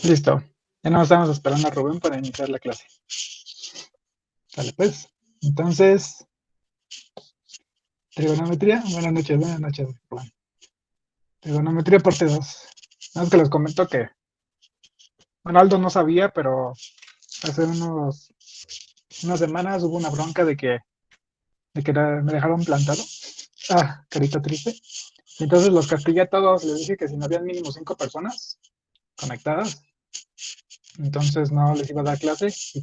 Listo. Ya no estamos esperando a Rubén para iniciar la clase. Vale, pues. Entonces, trigonometría. Buenas noches, Rubén. Trigonometría parte 2. Nada más que les comento que, bueno, Aldo no sabía, pero hace unas semanas hubo una bronca de que me dejaron plantado. Carita triste. Entonces los castigué a todos. Les dije que si no habían mínimo 5 personas conectadas, entonces no les iba a dar clase y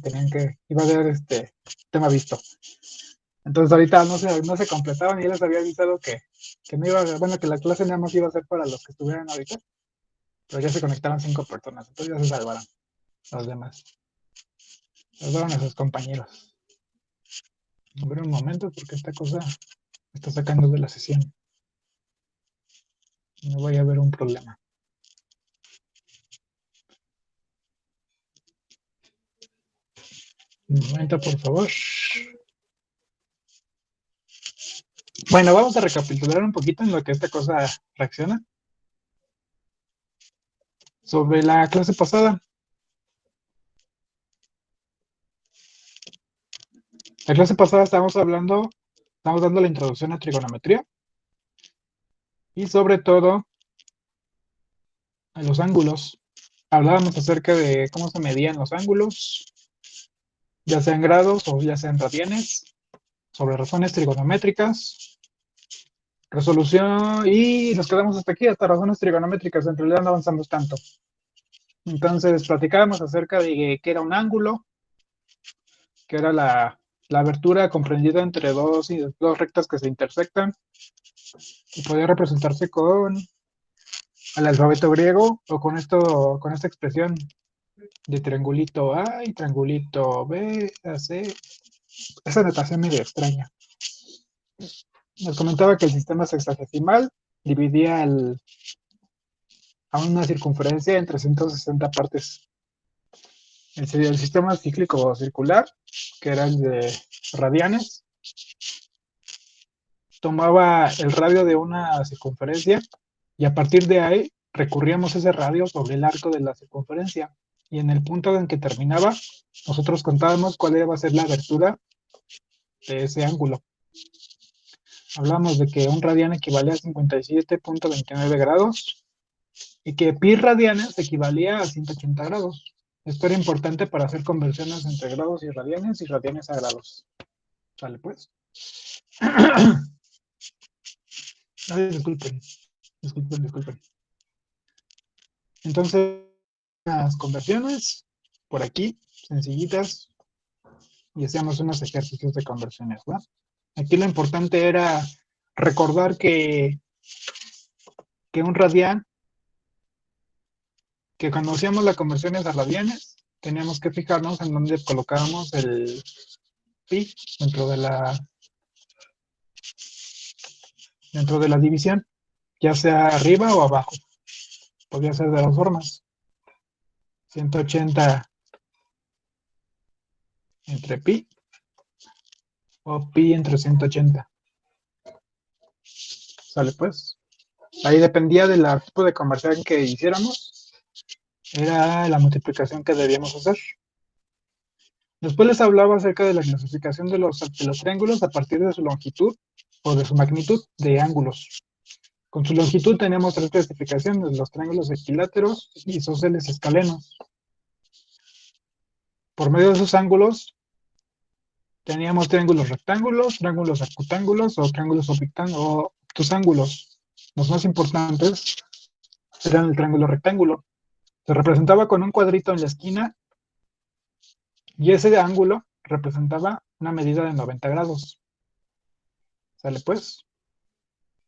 iba a haber tema visto. Entonces ahorita no se completaban y ya les había avisado que no iba, bueno, que la clase nada más iba a ser para los que estuvieran ahorita, pero ya se conectaron 5 personas, entonces ya se salvaron los demás. Salvaron a sus compañeros. A ver un momento porque esta cosa me está sacando de la sesión. No voy a haber un problema. Un momento, por favor. Bueno, vamos a recapitular un poquito en lo que esta cosa reacciona. Sobre la clase pasada. La clase pasada estábamos dando la introducción a trigonometría y sobre todo a los ángulos. Hablábamos acerca de cómo se medían los ángulos, ya sean grados o ya sean radianes, sobre razones trigonométricas, resolución, y nos quedamos hasta aquí, hasta razones trigonométricas. En realidad no avanzamos tanto. Entonces platicábamos acerca de qué era un ángulo, que era la abertura comprendida entre dos rectas que se intersectan, y podía representarse con el alfabeto griego o con esta expresión de triangulito A y triangulito B, C. Esa notación medio extraña. Nos comentaba que el sistema sexagesimal dividía a una circunferencia en 360 partes. El sistema cíclico circular, que era el de radianes, tomaba el radio de una circunferencia y a partir de ahí recurríamos ese radio sobre el arco de la circunferencia. Y en el punto en que terminaba, nosotros contábamos cuál iba a ser la abertura de ese ángulo. Hablamos de que un radian equivale a 57.29 grados y que pi radianes equivalía a 180 grados. Esto era importante para hacer conversiones entre grados y radianes a grados. ¿Sale pues? Ay, disculpen. Entonces, las conversiones por aquí, sencillitas, y hacíamos unos ejercicios de conversiones, ¿va? Aquí lo importante era recordar que un radian, que cuando hacíamos las conversiones a radianes, teníamos que fijarnos en dónde colocábamos el pi dentro de la división, ya sea arriba o abajo. Podría ser de dos formas. 180 entre pi o pi entre 180. ¿Sale pues? Ahí dependía del tipo de conversión que hiciéramos, era la multiplicación que debíamos hacer. Después les hablaba acerca de la clasificación de los triángulos a partir de su longitud o de su magnitud de ángulos. Con su longitud teníamos tres clasificaciones: los triángulos equiláteros, isósceles, escalenos. Por medio de esos ángulos teníamos triángulos rectángulos, triángulos acutángulos o triángulos obtusángulos. Los más importantes eran el triángulo rectángulo. Se representaba con un cuadrito en la esquina y ese ángulo representaba una medida de 90 grados. ¿Sale pues?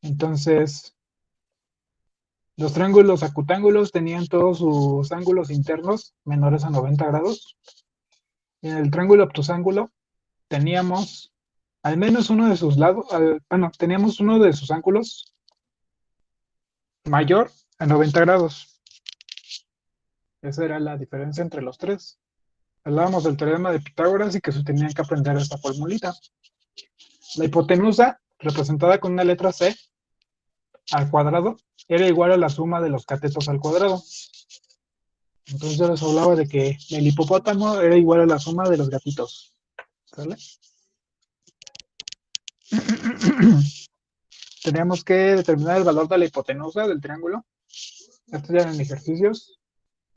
Entonces, los triángulos acutángulos tenían todos sus ángulos internos menores a 90 grados. Y en el triángulo obtusángulo teníamos al menos uno de sus lados, teníamos uno de sus ángulos mayor a 90 grados. Esa era la diferencia entre los tres. Hablábamos del teorema de Pitágoras y que se tenían que aprender esta formulita. La hipotenusa, representada con una letra C al cuadrado, era igual a la suma de los catetos al cuadrado. Entonces yo les hablaba de que el hipopótamo era igual a la suma de los gatitos. ¿Sale? Teníamos que determinar el valor de la hipotenusa del triángulo. Estos ya eran ejercicios.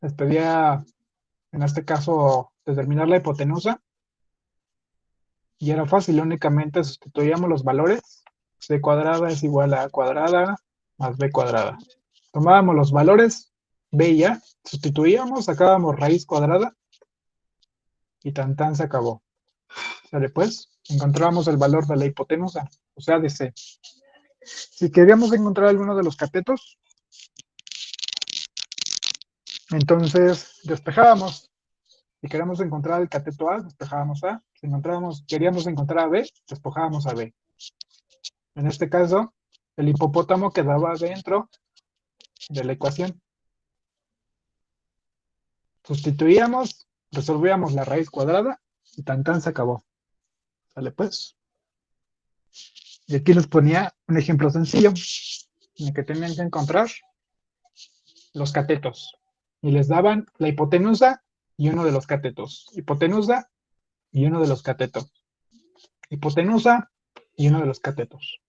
Les pedía, en este caso, determinar la hipotenusa. Y era fácil, únicamente sustituíamos los valores. C cuadrada es igual a A cuadrada más B cuadrada. Tomábamos los valores B y A, sustituíamos, sacábamos raíz cuadrada y tan tan se acabó. ¿Sale pues? Encontrábamos el valor de la hipotenusa, o sea, de C. Si queríamos encontrar alguno de los catetos, entonces despejábamos. Si queríamos encontrar el cateto A, despejábamos A. Si queríamos encontrar a B, despejábamos a B. En este caso, el hipopótamo quedaba dentro de la ecuación. Sustituíamos, resolvíamos la raíz cuadrada y tan tan se acabó. ¿Sale pues? Y aquí les ponía un ejemplo sencillo en el que tenían que encontrar los catetos. Y les daban la hipotenusa y uno de los catetos. Hipotenusa y uno de los catetos. Hipotenusa y uno de los catetos.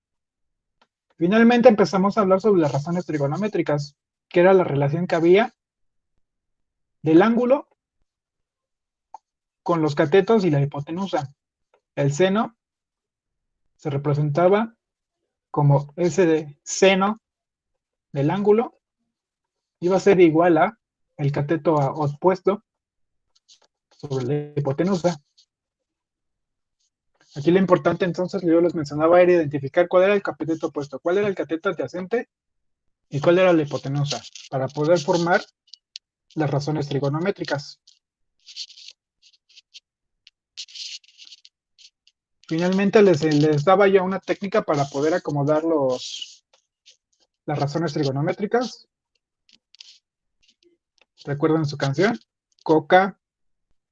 Finalmente empezamos a hablar sobre las razones trigonométricas, que era la relación que había del ángulo con los catetos y la hipotenusa. El seno se representaba como ese de seno del ángulo iba a ser igual a el cateto opuesto sobre la hipotenusa. Aquí lo importante entonces, yo les mencionaba, era identificar cuál era el cateto opuesto, cuál era el cateto adyacente y cuál era la hipotenusa, para poder formar las razones trigonométricas. Finalmente les daba ya una técnica para poder acomodar las razones trigonométricas. ¿Recuerdan su canción? Coca,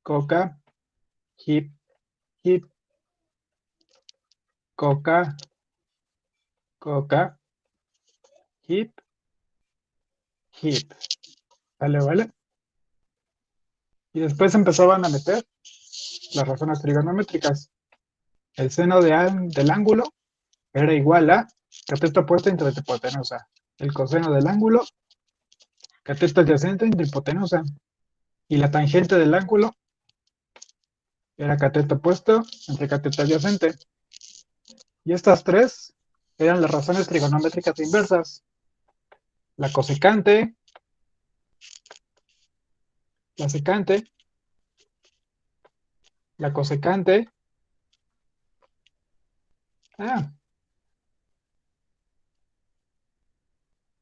coca, hip, hip, coca, coca, hip, hip. ¿Vale, vale? Y después empezaban a meter las razones trigonométricas. El seno del ángulo era igual a cateto opuesto entre hipotenusa. El coseno del ángulo, cateto adyacente entre hipotenusa. Y la tangente del ángulo era cateto opuesto entre cateto adyacente. Y estas tres eran las razones trigonométricas inversas. La cosecante, la secante, la cosecante, ah,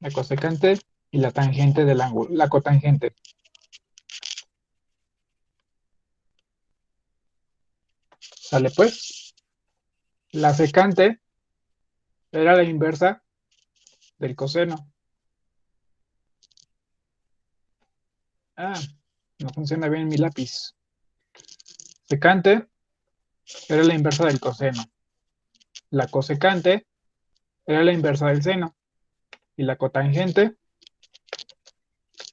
la cosecante y la tangente del ángulo, la cotangente. ¿Sale pues? La secante era la inversa del coseno. Ah, no funciona bien mi lápiz. Secante era la inversa del coseno. La cosecante era la inversa del seno. Y la cotangente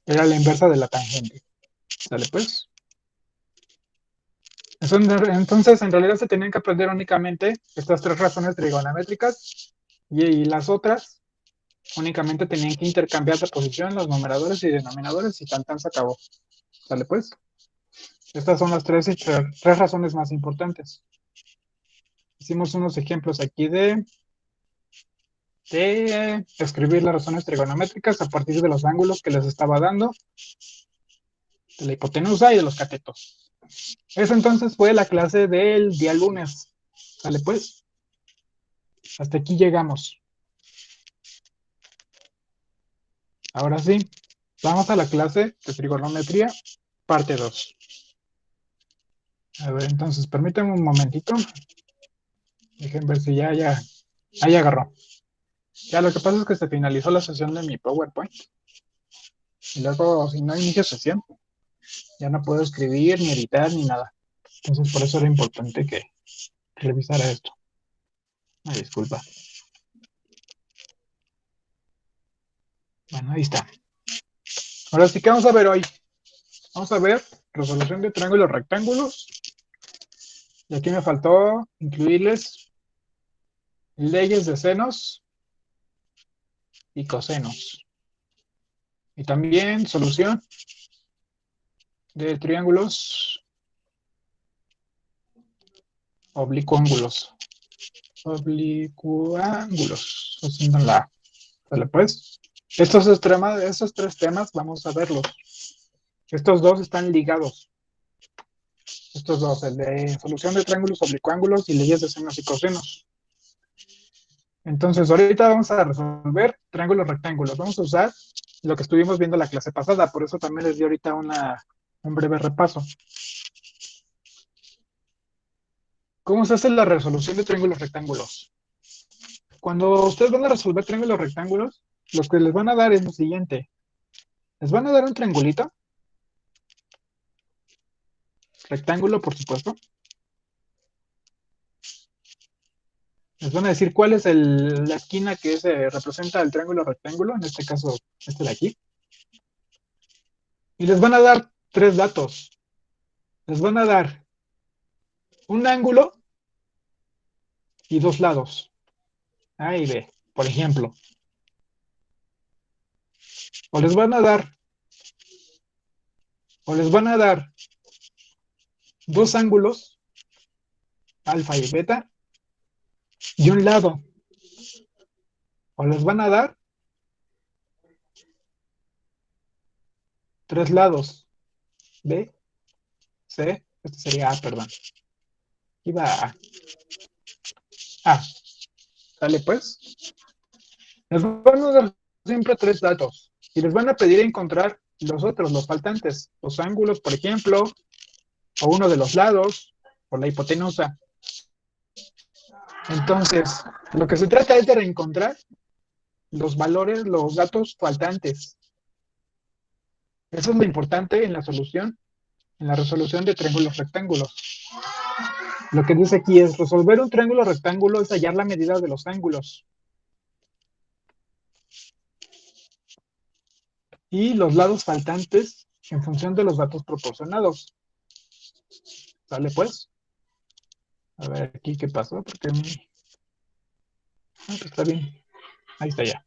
era la inversa de la tangente. ¿Sale pues? Entonces, en realidad se tenían que aprender únicamente estas tres razones trigonométricas y las otras únicamente tenían que intercambiar de posición los numeradores y denominadores y tan se acabó. ¿Sale pues? Estas son las tres razones más importantes. Hicimos unos ejemplos aquí de escribir las razones trigonométricas a partir de los ángulos que les estaba dando, de la hipotenusa y de los catetos. Eso entonces fue la clase del día lunes. ¿Sale pues? Hasta aquí llegamos. Ahora sí, vamos a la clase de trigonometría, parte 2. A ver, entonces, permítanme un momentito. Dejen ver si ahí agarró. Ya, lo que pasa es que se finalizó la sesión de mi PowerPoint. Y luego, si no inicio sesión, ya no puedo escribir, ni editar, ni nada. Entonces, por eso era importante que revisara esto. Ay, disculpa. Bueno, ahí está. Ahora sí, ¿qué vamos a ver hoy? Vamos a ver resolución de triángulos rectángulos. Y aquí me faltó incluirles leyes de senos y cosenos. Y también solución de triángulos oblicuángulos. Oblicuángulos. Haciendo la. ¿Vale, pues? Estos tres temas vamos a verlos. Estos dos están ligados. Estos dos, el de solución de triángulos oblicuángulos y leyes de senos y cosenos. Entonces, ahorita vamos a resolver triángulos rectángulos. Vamos a usar lo que estuvimos viendo la clase pasada, por eso también les di ahorita un breve repaso. ¿Cómo se hace la resolución de triángulos rectángulos? Cuando ustedes van a resolver triángulos rectángulos, lo que les van a dar es lo siguiente. Les van a dar un triangulito, rectángulo por supuesto. Les van a decir cuál es la esquina que representa el triángulo rectángulo, en este caso este de aquí. Y les van a dar tres datos. Les van a dar un ángulo y dos lados. A y B, por ejemplo. O les van a dar, o les van a dar dos ángulos, alfa y beta, y un lado. O les van a dar tres lados. B, C, este sería A, perdón. Iba a A. ¿Sale pues? Les van a dar siempre tres datos. Y les van a pedir encontrar los otros, los faltantes. Los ángulos, por ejemplo, o uno de los lados, o la hipotenusa. Entonces, lo que se trata es de reencontrar los valores, los datos faltantes. Eso es lo importante en la solución, en la resolución de triángulos rectángulos. Lo que dice aquí es, resolver un triángulo rectángulo es hallar la medida de los ángulos. Y los lados faltantes en función de los datos proporcionados. ¿Sale pues? A ver aquí qué pasó, porque pues está bien. Ahí está ya.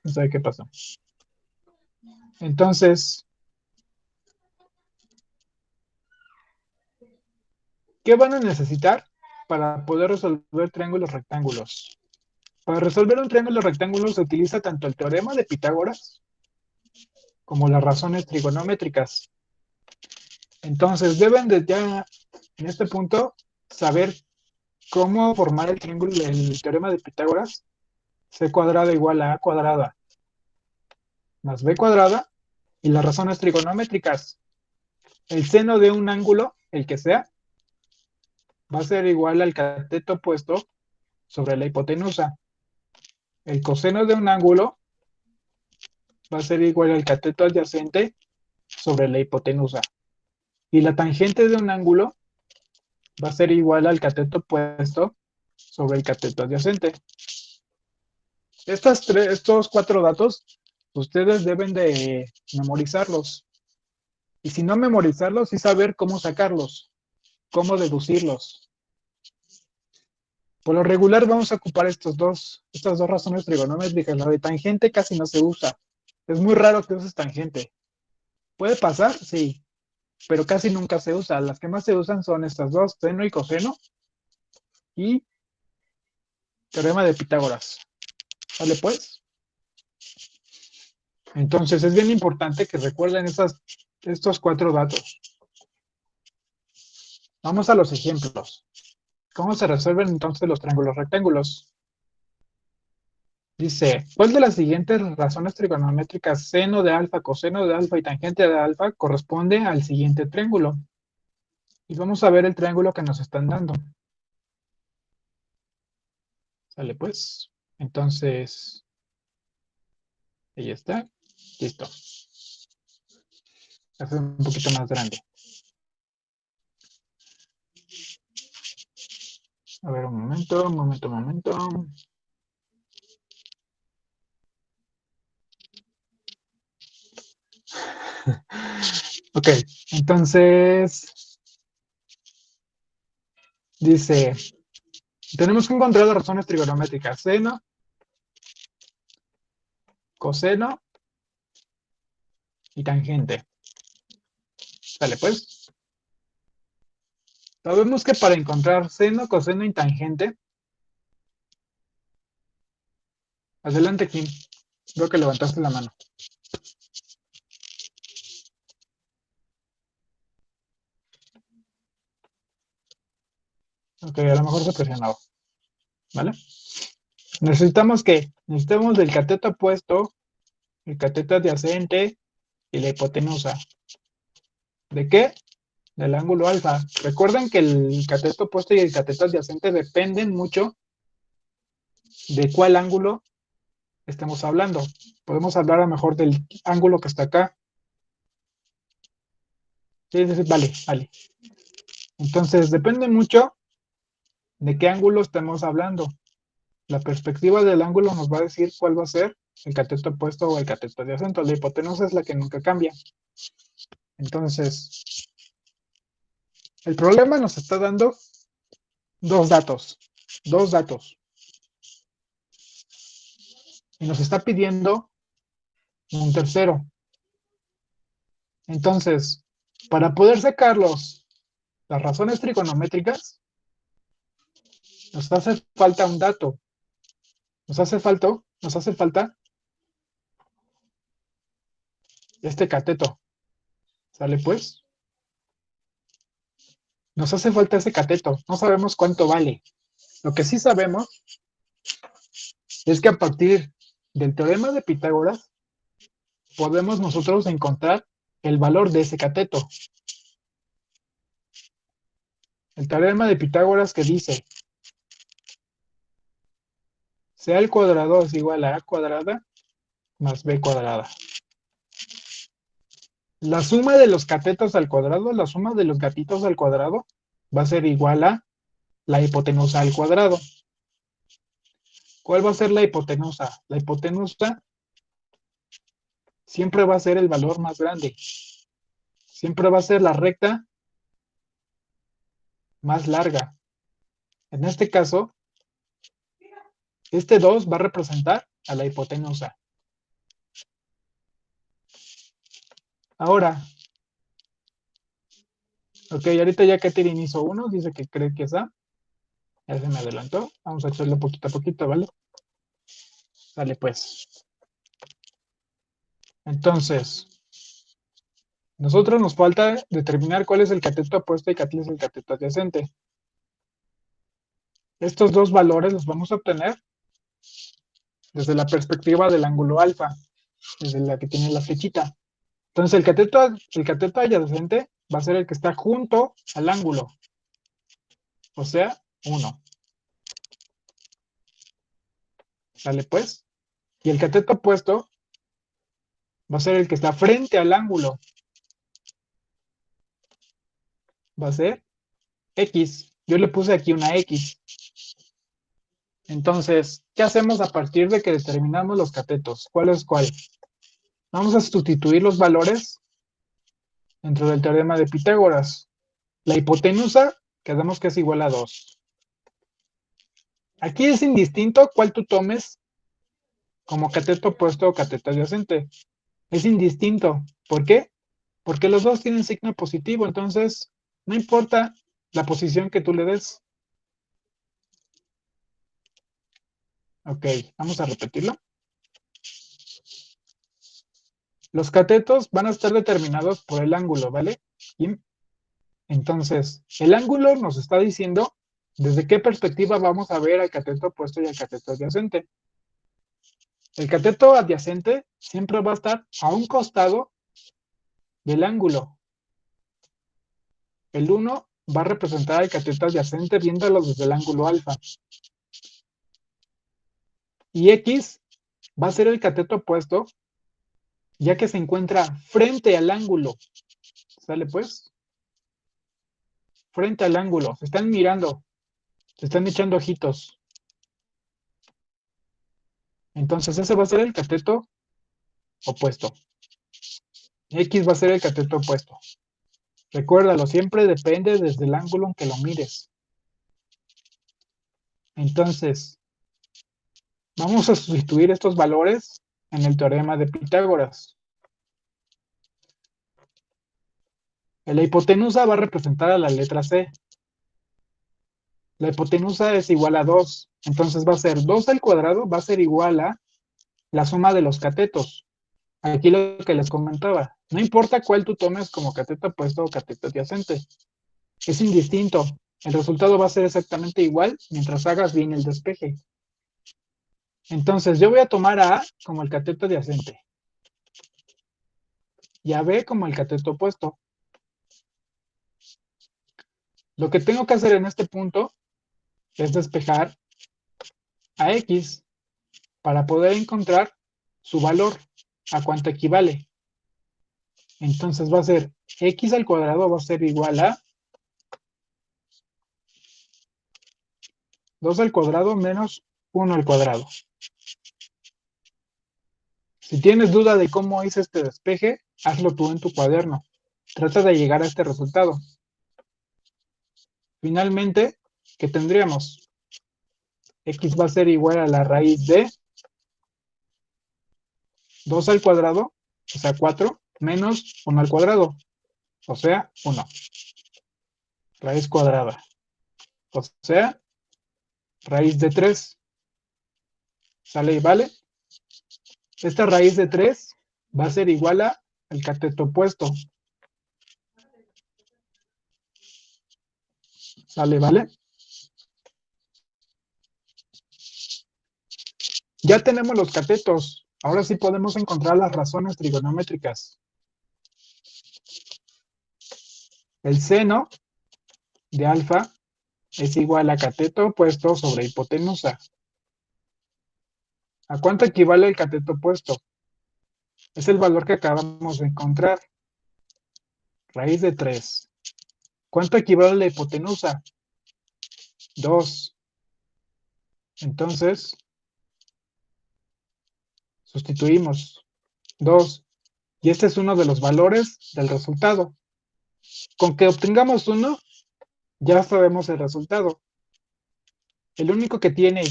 No sé qué pasó. Entonces, ¿qué van a necesitar para poder resolver triángulos rectángulos? Para resolver un triángulo rectángulo se utiliza tanto el teorema de Pitágoras como las razones trigonométricas. Entonces, deben de ya, en este punto, saber cómo formar el triángulo del teorema de Pitágoras. C cuadrada igual a A cuadrada más B cuadrada y las razones trigonométricas. El seno de un ángulo, el que sea, va a ser igual al cateto opuesto sobre la hipotenusa. El coseno de un ángulo va a ser igual al cateto adyacente sobre la hipotenusa. Y la tangente de un ángulo va a ser igual al cateto opuesto sobre el cateto adyacente. Estos cuatro datos, ustedes deben de memorizarlos. Y si no memorizarlos, sí saber cómo sacarlos, cómo deducirlos. Por lo regular vamos a ocupar estas dos razones trigonométricas. La de tangente casi no se usa. Es muy raro que uses tangente. ¿Puede pasar? Sí, pero casi nunca se usa. Las que más se usan son estas dos, seno y coseno, y teorema de Pitágoras. ¿Vale pues? Entonces es bien importante que recuerden estos cuatro datos. Vamos a los ejemplos. ¿Cómo se resuelven entonces los triángulos rectángulos? Dice, ¿cuál de las siguientes razones trigonométricas, seno de alfa, coseno de alfa y tangente de alfa, corresponde al siguiente triángulo? Y vamos a ver el triángulo que nos están dando. ¿Sale pues? Entonces, ahí está. Listo. Hacer un poquito más grande. A ver, un momento. Ok, entonces dice, tenemos que encontrar las razones trigonométricas, seno, coseno y tangente. Dale, pues. Sabemos que para encontrar seno, coseno y tangente, adelante, Kim. Veo que levantaste la mano. Ok, a lo mejor se presionaba, ¿vale? Necesitamos del cateto opuesto, el cateto adyacente y la hipotenusa. ¿De qué? Del ángulo alfa. Recuerden que el cateto opuesto y el cateto adyacente dependen mucho de cuál ángulo estemos hablando. Podemos hablar a lo mejor del ángulo que está acá. Sí, sí, sí, vale, vale. Entonces, depende mucho de qué ángulo estemos hablando. La perspectiva del ángulo nos va a decir cuál va a ser el cateto opuesto o el cateto adyacente. La hipotenusa es la que nunca cambia. Entonces, el problema nos está dando dos datos. Dos datos. Y nos está pidiendo un tercero. Entonces, para poder sacarlos las razones trigonométricas, nos hace falta un dato. Nos hace falta este cateto. ¿Sale pues? Nos hace falta ese cateto. No sabemos cuánto vale. Lo que sí sabemos es que a partir del teorema de Pitágoras podemos nosotros encontrar el valor de ese cateto. El teorema de Pitágoras que dice C al cuadrado es igual a cuadrada más b cuadrada. La suma de los catetos al cuadrado, la suma de los gatitos al cuadrado, va a ser igual a la hipotenusa al cuadrado. ¿Cuál va a ser la hipotenusa? La hipotenusa siempre va a ser el valor más grande. Siempre va a ser la recta más larga. En este caso, este 2 va a representar a la hipotenusa. Ahora, ok, ahorita ya Katherine hizo uno, dice que cree que es A. Ya se me adelantó. Vamos a hacerlo poquito a poquito, ¿vale? Sale pues. Entonces, nosotros nos falta determinar cuál es el cateto opuesto y cuál es el cateto adyacente. Estos dos valores los vamos a obtener desde la perspectiva del ángulo alfa, desde la que tiene la flechita. Entonces el cateto adyacente va a ser el que está junto al ángulo, o sea, 1. ¿Sale pues? Y el cateto opuesto va a ser el que está frente al ángulo, va a ser X. Yo le puse aquí una X. Entonces, ¿qué hacemos a partir de que determinamos los catetos? ¿Cuál es cuál? Vamos a sustituir los valores dentro del teorema de Pitágoras. La hipotenusa, quedamos que es igual a 2. Aquí es indistinto cuál tú tomes como cateto opuesto o cateto adyacente. Es indistinto. ¿Por qué? Porque los dos tienen signo positivo, entonces no importa la posición que tú le des. Ok, vamos a repetirlo. Los catetos van a estar determinados por el ángulo, ¿vale? ¿Sí? Entonces, el ángulo nos está diciendo desde qué perspectiva vamos a ver al cateto opuesto y al cateto adyacente. El cateto adyacente siempre va a estar a un costado del ángulo. El 1 va a representar al cateto adyacente viéndolo desde el ángulo alfa. Y X va a ser el cateto opuesto, ya que se encuentra frente al ángulo. ¿Sale pues? Frente al ángulo. Se están mirando. Se están echando ojitos. Entonces ese va a ser el cateto opuesto. X va a ser el cateto opuesto. Recuérdalo, siempre depende desde el ángulo en que lo mires. Entonces, vamos a sustituir estos valores en el teorema de Pitágoras. La hipotenusa va a representar a la letra C. La hipotenusa es igual a 2. Entonces va a ser 2 al cuadrado, va a ser igual a la suma de los catetos. Aquí lo que les comentaba. No importa cuál tú tomes como cateto opuesto o cateto adyacente. Es indistinto. El resultado va a ser exactamente igual mientras hagas bien el despeje. Entonces yo voy a tomar a A como el cateto adyacente y a B como el cateto opuesto. Lo que tengo que hacer en este punto es despejar a X para poder encontrar su valor, a cuánto equivale. Entonces va a ser X al cuadrado va a ser igual a 2 al cuadrado menos 1 al cuadrado. Si tienes duda de cómo hice este despeje, hazlo tú en tu cuaderno. Trata de llegar a este resultado. Finalmente, ¿qué tendríamos? X va a ser igual a la raíz de 2 al cuadrado, o sea 4, menos 1 al cuadrado, o sea 1. Raíz cuadrada, o sea raíz de 3. ¿Sale y vale? Esta raíz de 3 va a ser igual al cateto opuesto. ¿Sale, vale? Ya tenemos los catetos. Ahora sí podemos encontrar las razones trigonométricas. El seno de alfa es igual a cateto opuesto sobre hipotenusa. ¿A cuánto equivale el cateto opuesto? Es el valor que acabamos de encontrar. Raíz de 3. ¿Cuánto equivale la hipotenusa? 2. Entonces, sustituimos 2. Y este es uno de los valores del resultado. Con que obtengamos 1, ya sabemos el resultado. El único que tiene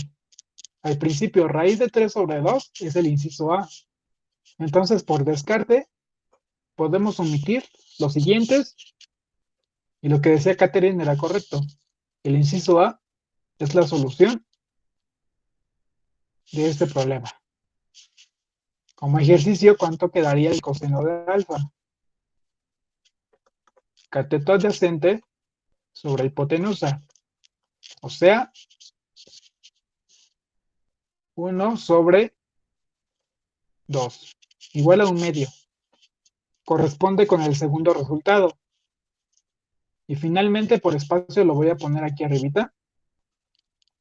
al principio raíz de 3 sobre 2 es el inciso A. Entonces, por descarte, podemos omitir los siguientes y lo que decía Catherine era correcto. El inciso A es la solución de este problema. Como ejercicio, ¿cuánto quedaría el coseno de alfa? Cateto adyacente sobre hipotenusa. O sea, 1 sobre 2. Igual a 1/2. Corresponde con el segundo resultado. Y finalmente, por espacio, lo voy a poner aquí arribita.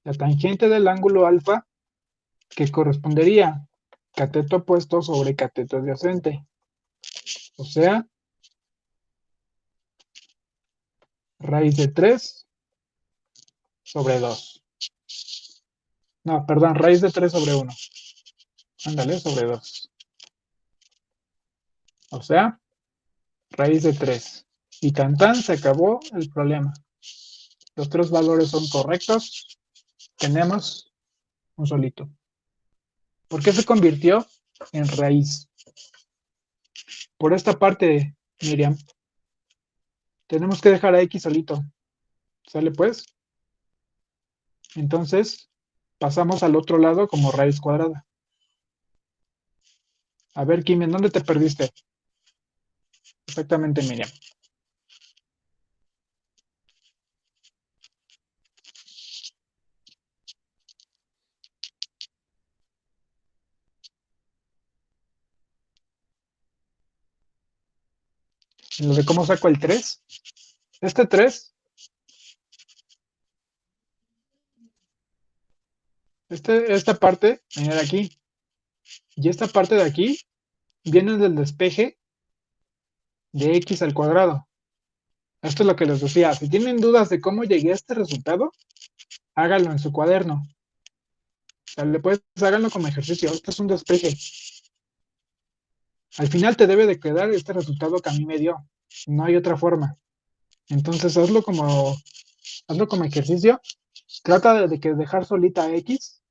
La tangente del ángulo alfa, que correspondería cateto opuesto sobre cateto adyacente. O sea, raíz de 3 sobre 2. No, perdón, raíz de 3 sobre 1. Ándale, sobre 2. O sea, raíz de 3. Y tan tan, se acabó el problema. Los tres valores son correctos. Tenemos un solito. ¿Por qué se convirtió en raíz? Por esta parte, Miriam. Tenemos que dejar a X solito. ¿Sale pues? Entonces, pasamos al otro lado como raíz cuadrada. A ver, Kim, ¿en dónde te perdiste? Exactamente, Miriam. En lo de cómo saco el 3. Este 3, esta parte viene de aquí. Y esta parte de aquí viene del despeje de X al cuadrado. Esto es lo que les decía. Si tienen dudas de cómo llegué a este resultado, háganlo en su cuaderno. O sea, háganlo como ejercicio. Esto es un despeje. Al final te debe de quedar este resultado que a mí me dio. No hay otra forma. Entonces hazlo como ejercicio. Trata de que dejar solita X.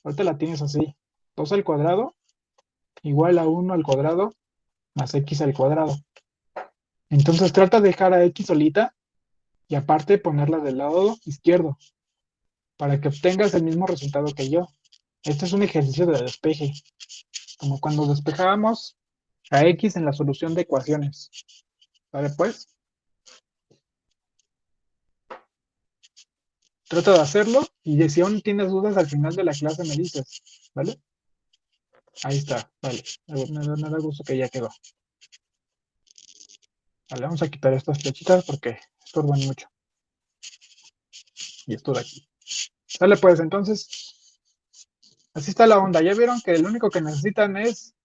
Ahorita la tienes así. 2 al cuadrado igual a 1 al cuadrado más X al cuadrado. Entonces trata de dejar a X solita y aparte ponerla del lado izquierdo para que obtengas el mismo resultado que yo. Este es un ejercicio de despeje, como cuando despejábamos a X en la solución de ecuaciones. ¿Vale? Pues, trata de hacerlo y si aún tienes dudas al final de la clase me dices, ¿vale? Ahí está, vale. Me da gusto que ya quedó. Vale, vamos a quitar estas flechitas porque estorban mucho. Y esto de aquí. Vale, pues entonces, así está la onda. Ya vieron que lo único que necesitan es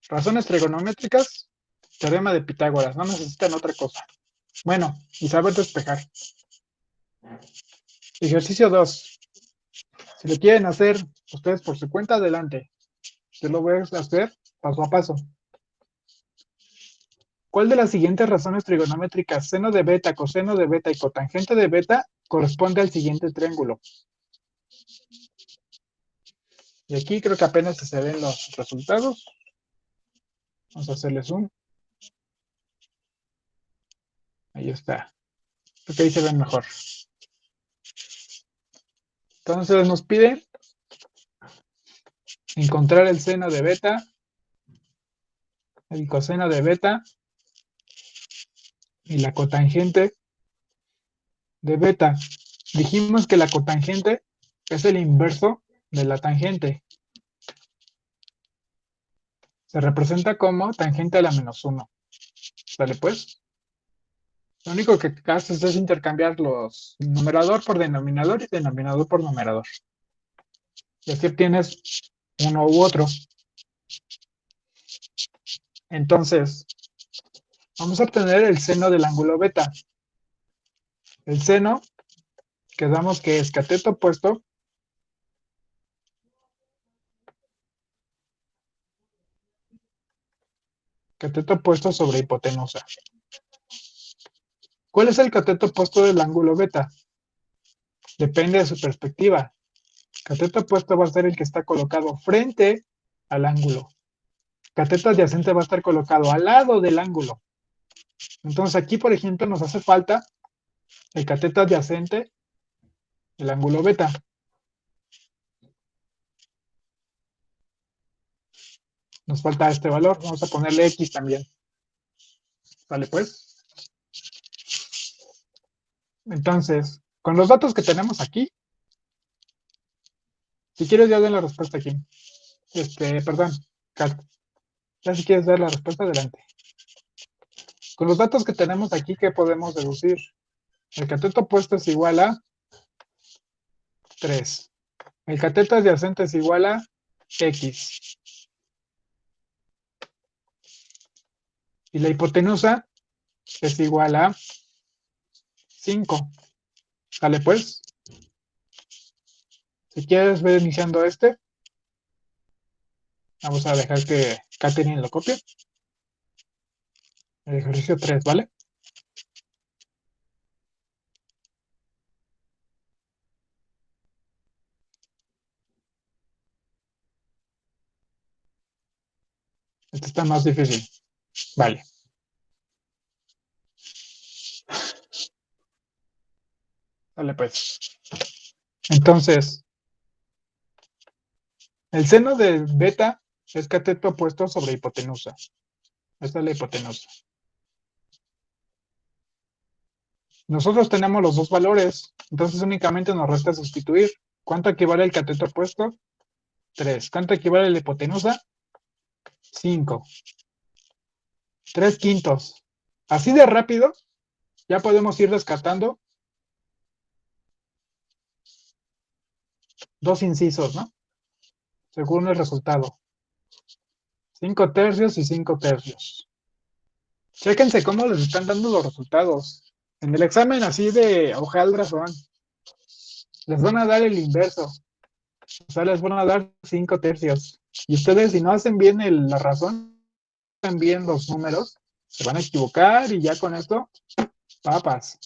razones trigonométricas, teorema de Pitágoras. No necesitan otra cosa. Bueno, y saber despejar. Ejercicio 2. Si lo quieren hacer ustedes por su cuenta, adelante. Yo lo voy a hacer paso a paso. ¿Cuál de las siguientes razones trigonométricas, seno de beta, coseno de beta y cotangente de beta, corresponde al siguiente triángulo? Y aquí creo que apenas se ven los resultados. Vamos a hacerle zoom. Ahí está. Creo que ahí se ven mejor. Entonces nos pide encontrar el seno de beta, el coseno de beta y la cotangente de beta. Dijimos que la cotangente es el inverso de la tangente. Se representa como tangente a la menos 1. ¿Vale pues? Lo único que haces es intercambiar los numerador por denominador y denominador por numerador. Y así obtienes uno u otro. Entonces, vamos a obtener el seno del ángulo beta. El seno, quedamos que es cateto opuesto sobre hipotenusa. ¿Cuál es el cateto opuesto del ángulo beta? Depende de su perspectiva. Cateto opuesto va a ser el que está colocado frente al ángulo. Cateto adyacente va a estar colocado al lado del ángulo. Entonces aquí, por ejemplo, nos hace falta el cateto adyacente del ángulo beta. Nos falta este valor. Vamos a ponerle X también. ¿Vale pues? Entonces, con los datos que tenemos aquí, si quieres ya den la respuesta aquí. Perdón, Kat. Ya si quieres dar la respuesta, adelante. Con los datos que tenemos aquí, ¿qué podemos deducir? El cateto opuesto es igual a 3. El cateto adyacente es igual a X. Y la hipotenusa es igual a 5. ¿Vale pues? Si quieres ver iniciando vamos a dejar que Katherine lo copie. El ejercicio 3, ¿vale? Este está más difícil. Vale. Vale pues. Entonces, el seno de beta es cateto opuesto sobre hipotenusa. Esta es la hipotenusa. Nosotros tenemos los dos valores, entonces únicamente nos resta sustituir. ¿Cuánto equivale el cateto opuesto? 3. ¿Cuánto equivale la hipotenusa? 5. 3 quintos. Así de rápido, ya podemos ir descartando dos incisos, ¿no? Según el resultado. 5 tercios y 5 tercios. Chéquense cómo les están dando los resultados. En el examen así de hojaldras les van a dar el inverso. O sea, les van a dar 5 tercios. Y ustedes, si no hacen bien la razón, bien los números, se van a equivocar y ya con esto, papas.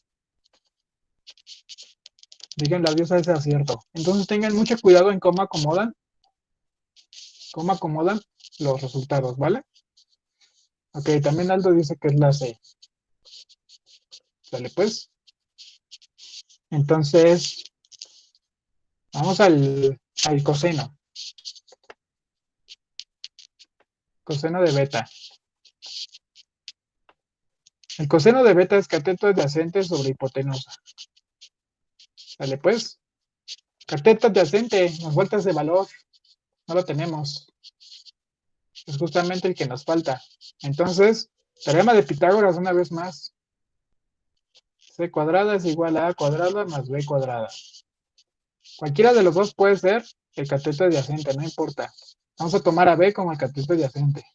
Díganle adiós a ese acierto. Entonces tengan mucho cuidado en cómo acomodan los resultados, ¿vale? Ok, también Aldo dice que es la C. Dale pues. Entonces, vamos al coseno. Coseno de beta. El coseno de beta es cateto adyacente sobre hipotenusa. Dale pues. Cateto adyacente, nos falta ese valor. No lo tenemos. Es justamente el que nos falta. Entonces, teorema de Pitágoras una vez más. C cuadrada es igual a A cuadrada más B cuadrada. Cualquiera de los dos puede ser el cateto adyacente, no importa. Vamos a tomar a B como el cateto adyacente.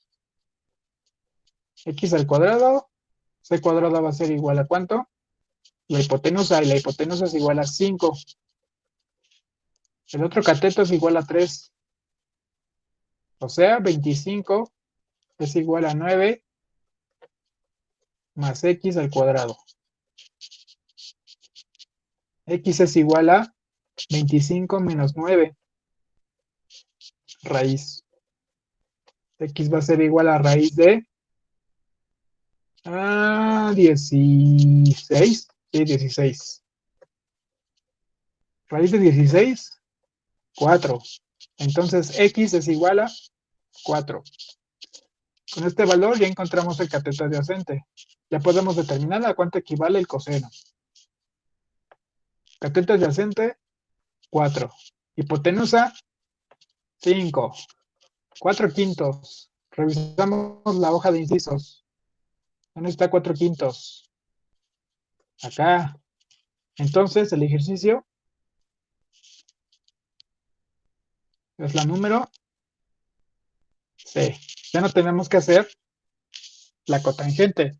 X al cuadrado, C cuadrada va a ser igual a ¿cuánto? La hipotenusa, y la hipotenusa es igual a 5. El otro cateto es igual a 3. O sea, 25 es igual a 9 más X al cuadrado. X es igual a 25 menos 9 raíz. X va a ser igual a raíz de 16. Sí, 16. Raíz de 16, 4. Entonces X es igual a 4. Con este valor ya encontramos el cateto adyacente. Ya podemos determinar a cuánto equivale el coseno. Cateto adyacente, 4. Hipotenusa, 5. 4 quintos. Revisamos la hoja de incisos. ¿Dónde está 4 quintos? Acá. Entonces, el ejercicio es la número C. Ya no tenemos que hacer la cotangente.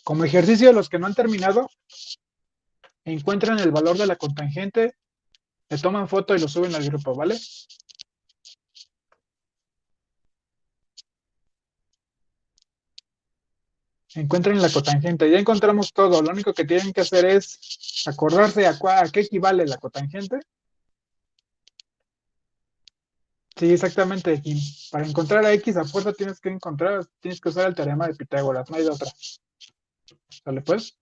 Como ejercicio, los que no han terminado, encuentran el valor de la cotangente, le toman foto y lo suben al grupo, ¿vale? Encuentren la cotangente. Ya encontramos todo. Lo único que tienen que hacer es acordarse a qué equivale la cotangente. Sí, exactamente. Y para encontrar a X a fuerza tienes que usar el teorema de Pitágoras, no hay de otra. ¿Sale pues?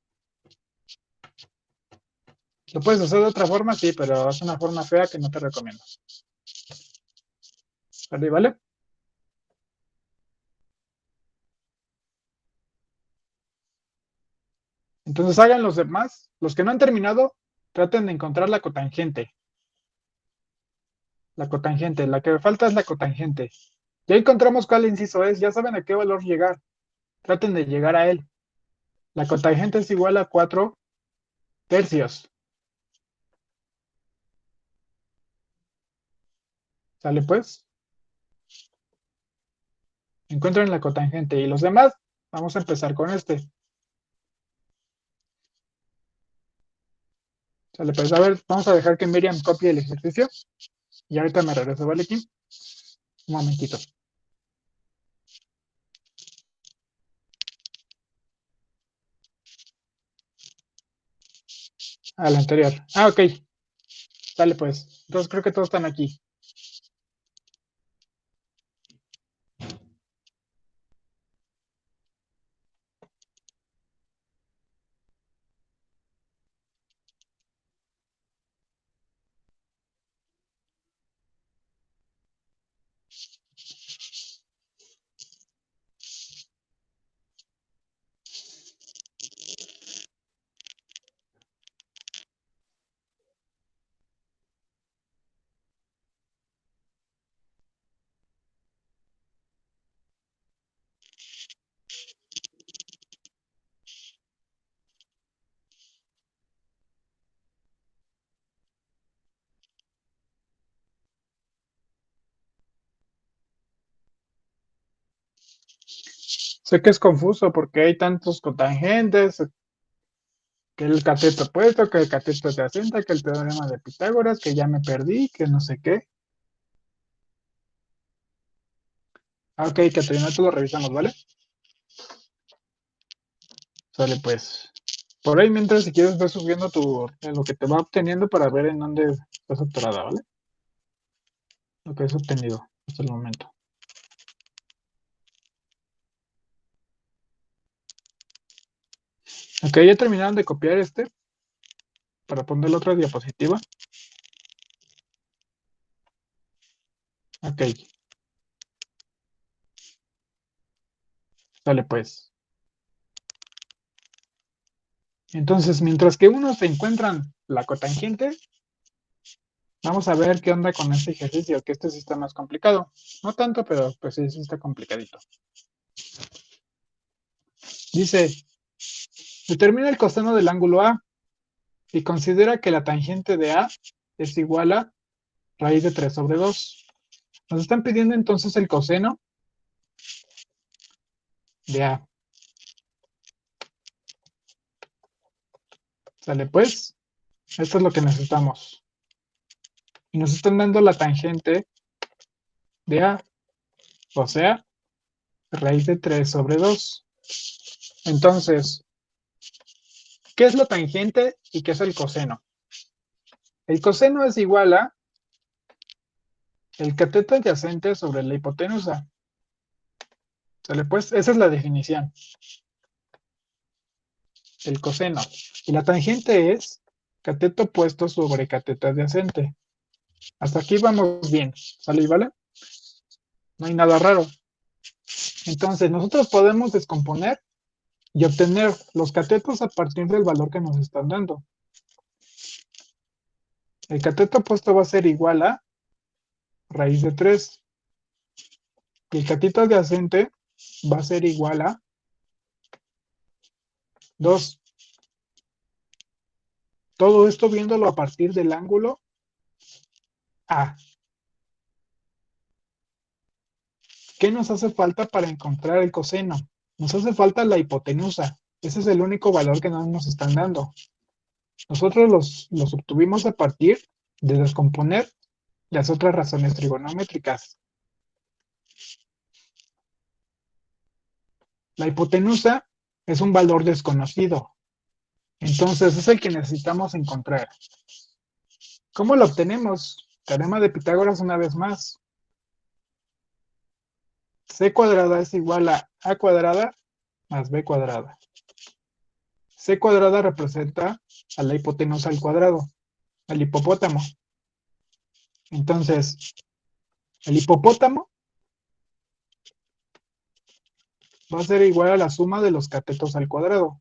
¿Lo puedes hacer de otra forma? Sí, pero es una forma fea que no te recomiendo. ¿Vale? ¿Vale? Entonces hagan los demás. Los que no han terminado, traten de encontrar la cotangente. La cotangente. La que falta es la cotangente. Ya encontramos cuál inciso es. Ya saben a qué valor llegar. Traten de llegar a él. La cotangente es igual a 4 tercios. ¿Sale pues? Encuentren la cotangente. Y los demás, vamos a empezar con este. ¿Sale pues? A ver, vamos a dejar que Miriam copie el ejercicio. Y ahorita me regreso, ¿vale, Kim? Un momentito. A la anterior. Ah, ok. Dale pues. Entonces creo que todos están aquí. Sé que es confuso porque hay tantos cotangentes, que el cateto opuesto, que el cateto adyacente, que el teorema de Pitágoras, que ya me perdí, que no sé qué. Ah, ok, que terminó, todo lo revisamos, ¿vale? Sale pues. Por ahí mientras si quieres vas subiendo en lo que te va obteniendo para ver en dónde estás atorada, ¿vale? Lo que has obtenido hasta el momento. Ok, ya terminaron de copiar para poner la otra diapositiva. Ok, sale pues. Entonces, mientras que unos se encuentran la cotangente, vamos a ver qué onda con este ejercicio, que este sí está más complicado. No tanto, pero pues sí está complicadito. Dice, determina el coseno del ángulo A y considera que la tangente de A es igual a raíz de 3 sobre 2. Nos están pidiendo entonces el coseno de A. ¿Sale pues? Esto es lo que necesitamos. Y nos están dando la tangente de A, o sea, raíz de 3 sobre 2. Entonces, ¿qué es la tangente y qué es el coseno? El coseno es igual a el cateto adyacente sobre la hipotenusa. ¿Sale pues? Esa es la definición. El coseno. Y la tangente es cateto opuesto sobre cateto adyacente. Hasta aquí vamos bien. ¿Sale y vale? No hay nada raro. Entonces, nosotros podemos descomponer y obtener los catetos a partir del valor que nos están dando. El cateto opuesto va a ser igual a raíz de 3. Y el cateto adyacente va a ser igual a 2. Todo esto viéndolo a partir del ángulo A. ¿Qué nos hace falta para encontrar el coseno? Nos hace falta la hipotenusa. Ese es el único valor que no nos están dando. Nosotros los obtuvimos a partir de descomponer las otras razones trigonométricas. La hipotenusa es un valor desconocido. Entonces es el que necesitamos encontrar. ¿Cómo lo obtenemos? Teorema de Pitágoras una vez más. C cuadrada es igual a cuadrada más b cuadrada. C cuadrada representa a la hipotenusa al cuadrado, al hipopótamo. Entonces, el hipopótamo va a ser igual a la suma de los catetos al cuadrado.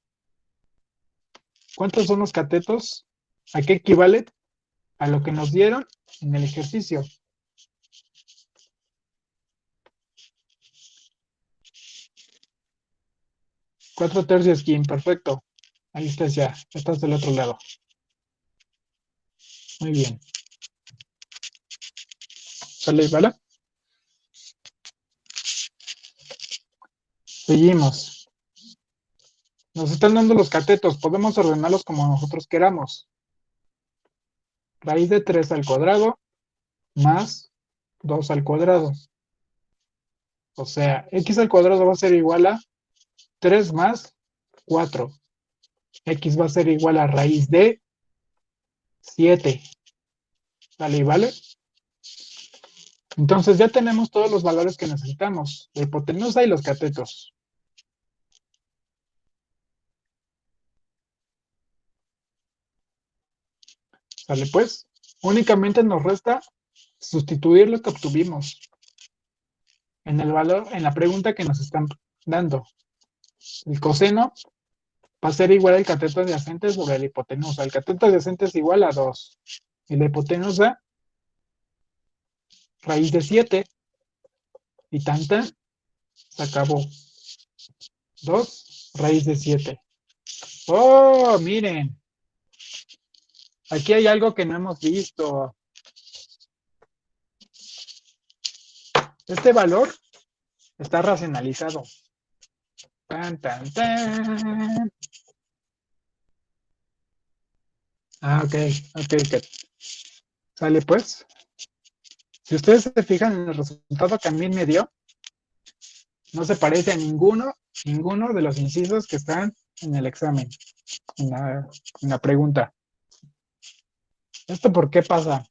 ¿Cuántos son los catetos? ¿A qué equivale? A lo que nos dieron en el ejercicio. 4/3 kin, perfecto. Ahí estás ya estás del otro lado. Muy bien. ¿Sale, vale? Seguimos. Nos están dando los catetos, podemos ordenarlos como nosotros queramos. Raíz de 3 al cuadrado más 2 al cuadrado. O sea, x al cuadrado va a ser igual a 3 más 4. X va a ser igual a raíz de 7. ¿Vale y vale? Entonces ya tenemos todos los valores que necesitamos, la hipotenusa y los catetos. ¿Sale pues? Únicamente nos resta sustituir lo que obtuvimos en el valor, en la pregunta que nos están dando. El coseno va a ser igual al cateto adyacente sobre la hipotenusa. El cateto adyacente es igual a 2. Y la hipotenusa, raíz de 7. Y tanta, se acabó. 2 raíz de 7. ¡Oh, miren! Aquí hay algo que no hemos visto. Este valor está racionalizado. Tan, tan, tan. Ah, ok. Sale pues. Si ustedes se fijan en el resultado que a mí me dio, No se parece a ninguno de los incisos que están en el examen, en la pregunta. ¿Esto por qué pasa?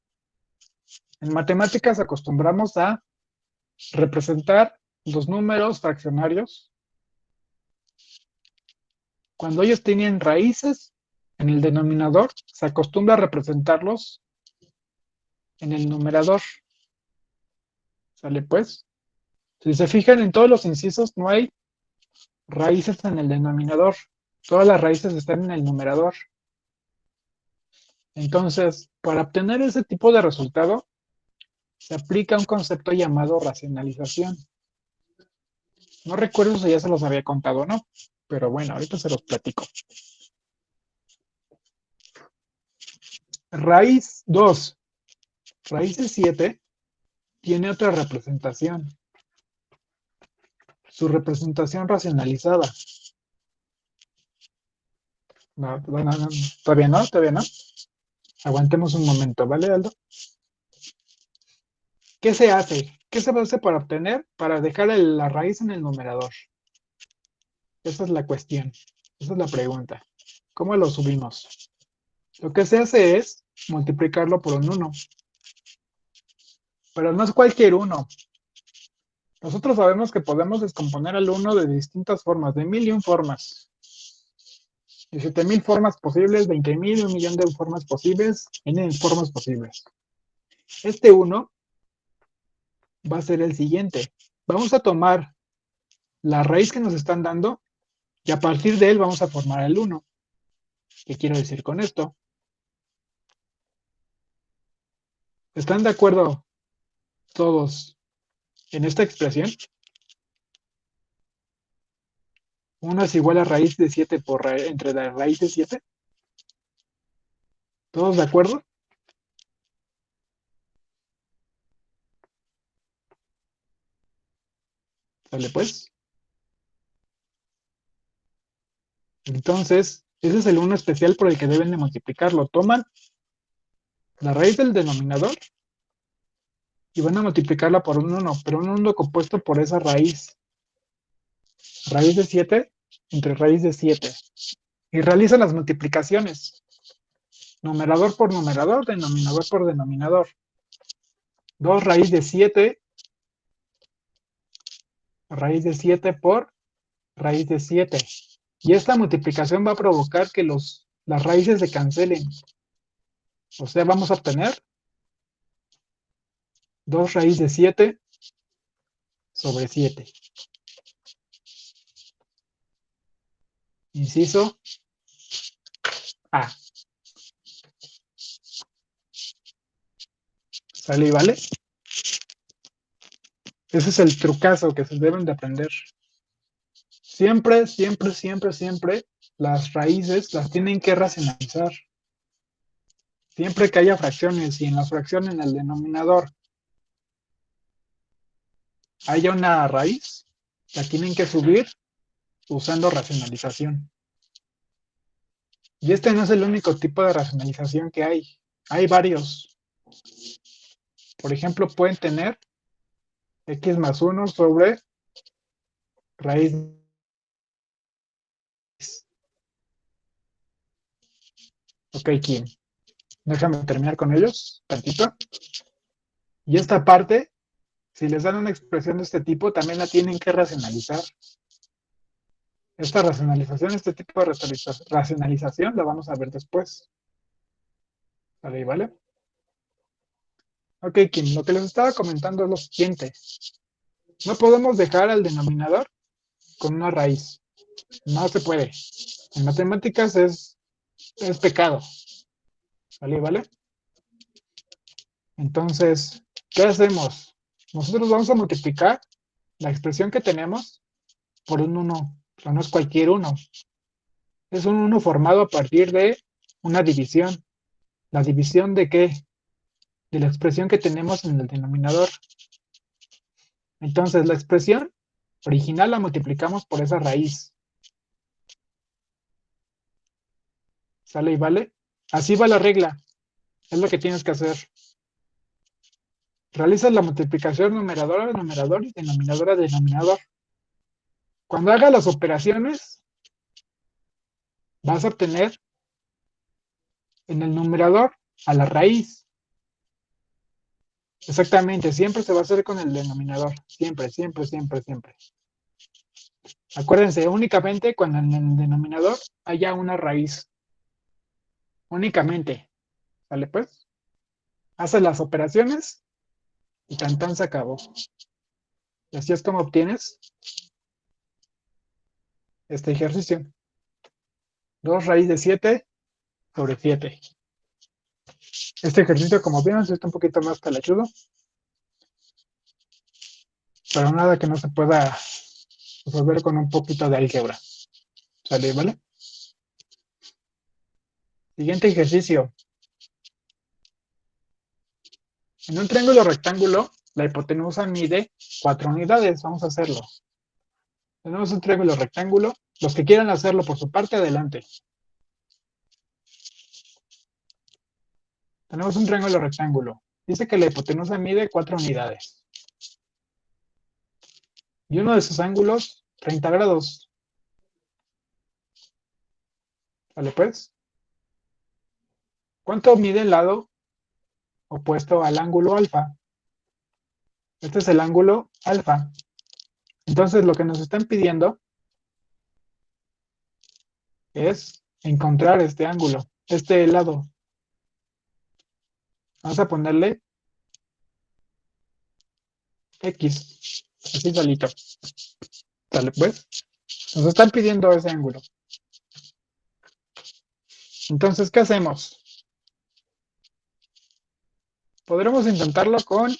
En matemáticas acostumbramos a representar los números fraccionarios cuando ellos tienen raíces en el denominador, se acostumbra a representarlos en el numerador. ¿Sale pues? Si se fijan en todos los incisos no hay raíces en el denominador. Todas las raíces están en el numerador. Entonces, para obtener ese tipo de resultado, se aplica un concepto llamado racionalización. No recuerdo si ya se los había contado o no, pero bueno, ahorita se los platico. Raíz 2, raíz de 7, tiene otra representación. Su representación racionalizada. No, todavía no, todavía no. Aguantemos un momento, ¿vale, Aldo? ¿Qué se hace? ¿Qué se hace para obtener? Para dejar la raíz en el numerador. Esa es la cuestión. Esa es la pregunta. ¿Cómo lo subimos? Lo que se hace es multiplicarlo por un 1. Pero no es cualquier 1. Nosotros sabemos que podemos descomponer al 1 de distintas formas, de 1000 y un formas. 17,000 formas posibles, 20,000, 1,000,000 de formas posibles, n formas posibles. Este 1 va a ser el siguiente. Vamos a tomar la raíz que nos están dando y a partir de él vamos a formar el 1. ¿Qué quiero decir con esto? ¿Están de acuerdo todos en esta expresión? 1 es igual a raíz de 7 entre la raíz de 7. ¿Todos de acuerdo? ¿Sale pues? Entonces, ese es el 1 especial por el que deben de multiplicarlo. Toman la raíz del denominador y van a multiplicarla por un 1, pero un 1 compuesto por esa raíz. Raíz de 7 entre raíz de 7. Y realizan las multiplicaciones. Numerador por numerador, denominador por denominador. 2 raíz de 7, raíz de 7 por raíz de 7. Y esta multiplicación va a provocar que las raíces se cancelen. O sea, vamos a obtener 2 raíz de 7 sobre 7. Inciso A. ¿Sale y vale? Ese es el trucazo que se deben de aprender. Siempre, siempre, siempre, siempre las raíces las tienen que racionalizar. Siempre que haya fracciones y en la fracción en el denominador haya una raíz, la tienen que subir usando racionalización. Y este no es el único tipo de racionalización que hay. Hay varios. Por ejemplo, pueden tener x más 1 sobre raíz. Ok, Kim. Déjame terminar con ellos, tantito. Y esta parte, si les dan una expresión de este tipo, también la tienen que racionalizar. Esta racionalización, este tipo de racionalización, la vamos a ver después. ¿Vale? ¿Vale? Ok, Kim, lo que les estaba comentando es lo siguiente. No podemos dejar al denominador con una raíz. No se puede. En matemáticas es pecado. ¿Vale? ¿Vale? Entonces, ¿qué hacemos? Nosotros vamos a multiplicar la expresión que tenemos por un 1. Pero no es cualquier 1. Es un 1 formado a partir de una división. ¿La división de qué? De la expresión que tenemos en el denominador. Entonces, la expresión original la multiplicamos por esa raíz. ¿Sale y vale? Así va la regla. Es lo que tienes que hacer. Realizas la multiplicación numerador a numerador y denominador a denominador. Cuando haga las operaciones, vas a obtener en el numerador a la raíz. Exactamente, siempre se va a hacer con el denominador. Siempre, siempre, siempre, siempre. Acuérdense, únicamente cuando en el denominador haya una raíz. Únicamente. ¿Vale pues? Haces las operaciones y tan se acabó. Y así es como obtienes este ejercicio. 2 raíz de 7 sobre 7. Este ejercicio, como vieron, sí está un poquito más talachudo. Pero nada que no se pueda resolver con un poquito de álgebra. ¿Sale? ¿Vale? Siguiente ejercicio. En un triángulo rectángulo, la hipotenusa mide 4 unidades. Vamos a hacerlo. Tenemos un triángulo rectángulo. Los que quieran hacerlo por su parte, adelante. Tenemos un triángulo rectángulo. Dice que la hipotenusa mide 4 unidades. Y uno de sus ángulos, 30 grados. ¿Vale pues? ¿Cuánto mide el lado opuesto al ángulo alfa? Este es el ángulo alfa. Entonces lo que nos están pidiendo es encontrar este ángulo, este lado. Vamos a ponerle X, así solito. ¿Sale pues? Nos están pidiendo ese ángulo. Entonces, ¿qué hacemos? Podremos intentarlo con...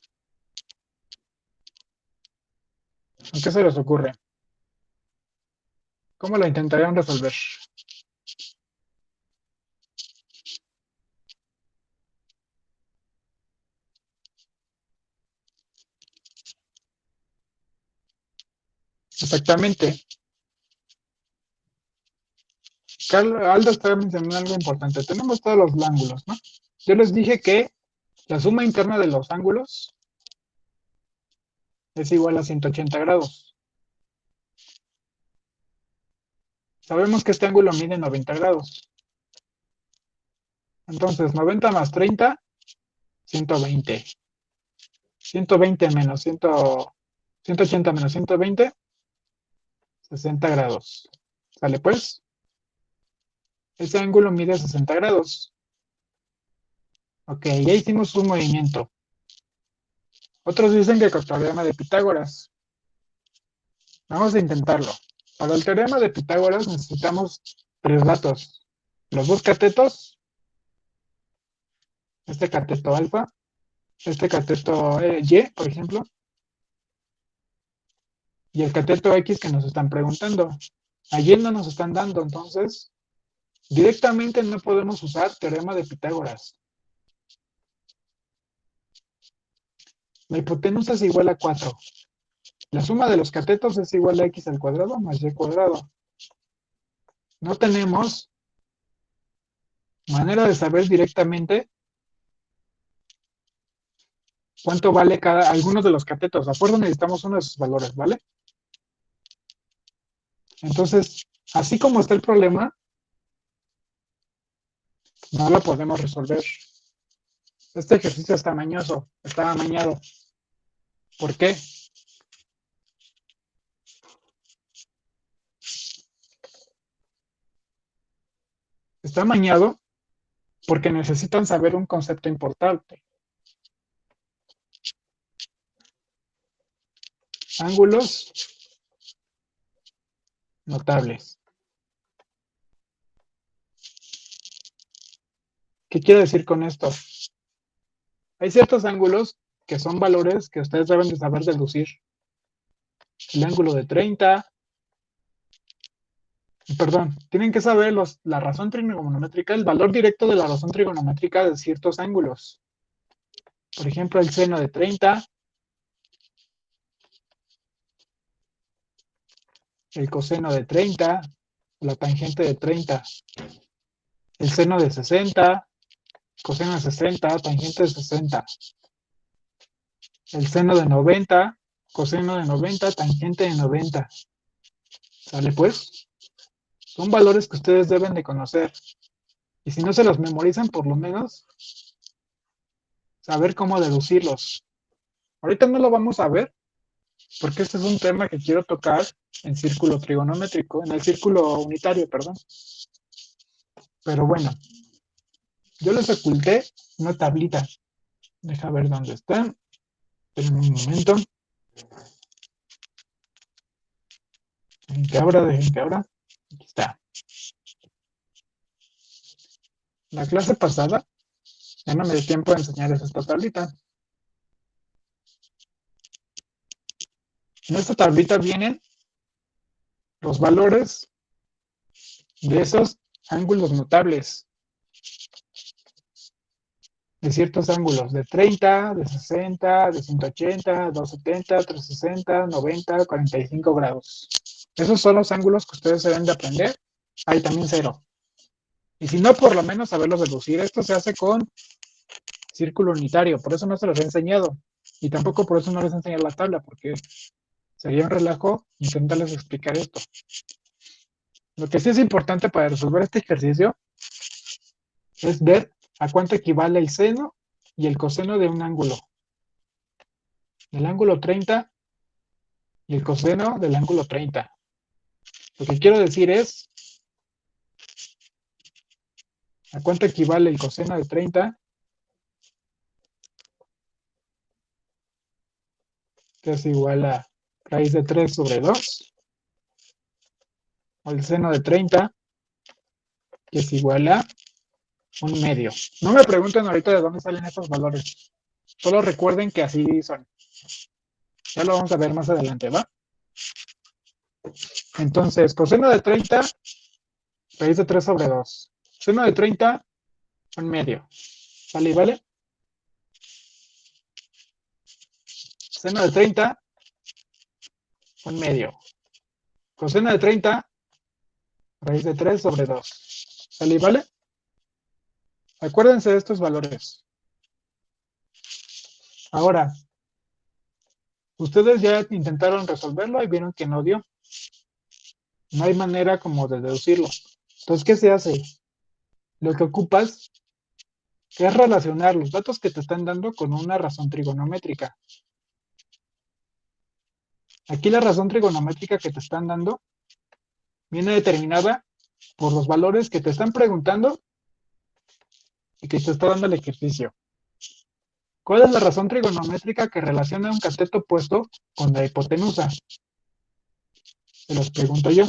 ¿Qué se les ocurre? ¿Cómo lo intentarían resolver? Exactamente. Aldo estaba mencionando algo importante. Tenemos todos los ángulos, ¿no? Yo les dije que la suma interna de los ángulos es igual a 180 grados. Sabemos que este ángulo mide 90 grados. Entonces, 90 más 30, 120. 120 menos 100, 180 menos 120, 60 grados. ¿Sale pues? Ese ángulo mide 60 grados. Ok, ya hicimos un movimiento. Otros dicen que con el teorema de Pitágoras. Vamos a intentarlo. Para el teorema de Pitágoras necesitamos 3 datos. Los 2 catetos, este cateto alfa, este cateto Y, por ejemplo, y el cateto X que nos están preguntando. Allí no nos están dando, entonces directamente no podemos usar teorema de Pitágoras. La hipotenusa es igual a 4. La suma de los catetos es igual a x al cuadrado más y cuadrado. No tenemos manera de saber directamente cuánto vale cada alguno de los catetos. De acuerdo, necesitamos uno de sus valores, ¿vale? Entonces, así como está el problema, no lo podemos resolver. Este ejercicio está mañoso, está amañado. ¿Por qué? Está amañado porque necesitan saber un concepto importante. Ángulos notables. ¿Qué quiere decir con esto? Hay ciertos ángulos que son valores que ustedes deben de saber deducir. El ángulo de 30, perdón, tienen que saber la razón trigonométrica, el valor directo de la razón trigonométrica de ciertos ángulos. Por ejemplo, el seno de 30, el coseno de 30, la tangente de 30, el seno de 60, coseno de 60, tangente de 60, el seno de 90, coseno de 90, tangente de 90. ¿Sale pues? Son valores que ustedes deben de conocer. Y si no se los memorizan, por lo menos saber cómo deducirlos. Ahorita no lo vamos a ver, porque este es un tema que quiero tocar en círculo trigonométrico, en el círculo unitario, perdón. Pero bueno, yo les oculté una tablita. Deja ver dónde está. Esperen un momento. Dejen que abra. Aquí está. La clase pasada ya no me dio tiempo de enseñarles esta tablita. En esta tablita vienen los valores de esos ángulos notables, de ciertos ángulos, de 30, de 60, de 180, 270, 360, 90, 45 grados. Esos son los ángulos que ustedes deben de aprender. Hay también cero. Y si no, por lo menos saberlos deducir. Esto se hace con círculo unitario, por eso no se los he enseñado. Y tampoco por eso no les he enseñado la tabla, porque sería un relajo intentarles explicar esto. Lo que sí es importante para resolver este ejercicio es ver a cuánto equivale el seno y el coseno de un ángulo. El ángulo 30 y el coseno del ángulo 30. Lo que quiero decir es a cuánto equivale el coseno de 30, que es igual a raíz de 3 sobre 2, o el seno de 30, que es igual a un medio. No me pregunten ahorita de dónde salen estos valores. Solo recuerden que así son. Ya lo vamos a ver más adelante, ¿va? Entonces, coseno de 30, raíz de 3 sobre 2. Seno de 30, un medio. ¿Vale? ¿Vale? Seno de 30, un medio. Coseno de 30, raíz de 3 sobre 2. ¿Vale? ¿Vale? Acuérdense de estos valores. Ahora, ustedes ya intentaron resolverlo y vieron que no dio. No hay manera como de deducirlo. Entonces, ¿qué se hace? Lo que ocupas es relacionar los datos que te están dando con una razón trigonométrica. Aquí la razón trigonométrica que te están dando viene determinada por los valores que te están preguntando y que te está dando el ejercicio. ¿Cuál es la razón trigonométrica que relaciona un cateto opuesto con la hipotenusa? Se los pregunto yo.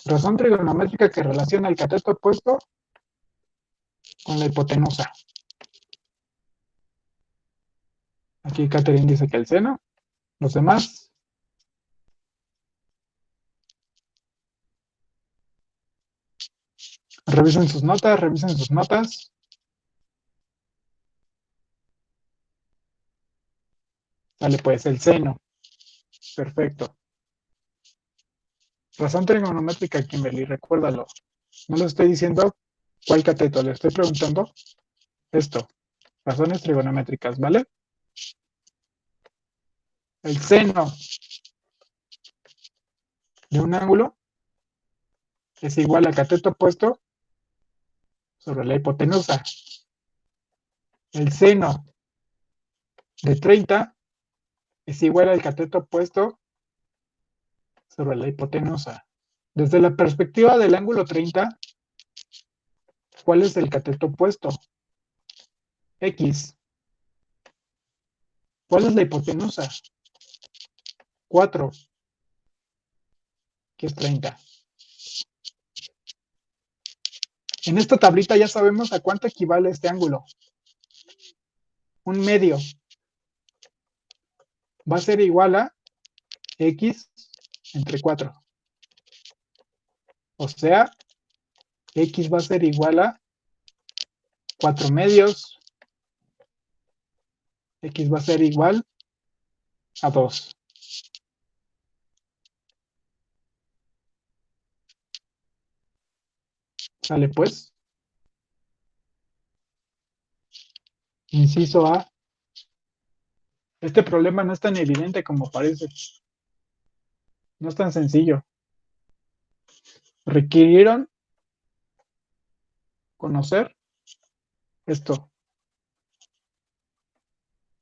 Razón trigonométrica que relaciona el cateto opuesto con la hipotenusa. Aquí Catherine dice que el seno. Los demás. Revisen sus notas, revisen sus notas. Dale pues, el seno. Perfecto. Razón trigonométrica, Kimberly, recuérdalo. No le estoy diciendo cuál cateto, le estoy preguntando esto. Razones trigonométricas, ¿vale? El seno de un ángulo es igual a cateto opuesto sobre la hipotenusa. El seno de 30 es igual al cateto opuesto sobre la hipotenusa. Desde la perspectiva del ángulo 30, ¿cuál es el cateto opuesto? X. ¿Cuál es la hipotenusa? 4, que es 30. En esta tablita ya sabemos a cuánto equivale este ángulo. Un medio va a ser igual a X entre 4. O sea, X va a ser igual a 4 medios. X va a ser igual a 2. ¿Sale pues? Inciso A, Este problema no es tan evidente como parece. No es tan sencillo. Requirieron conocer esto,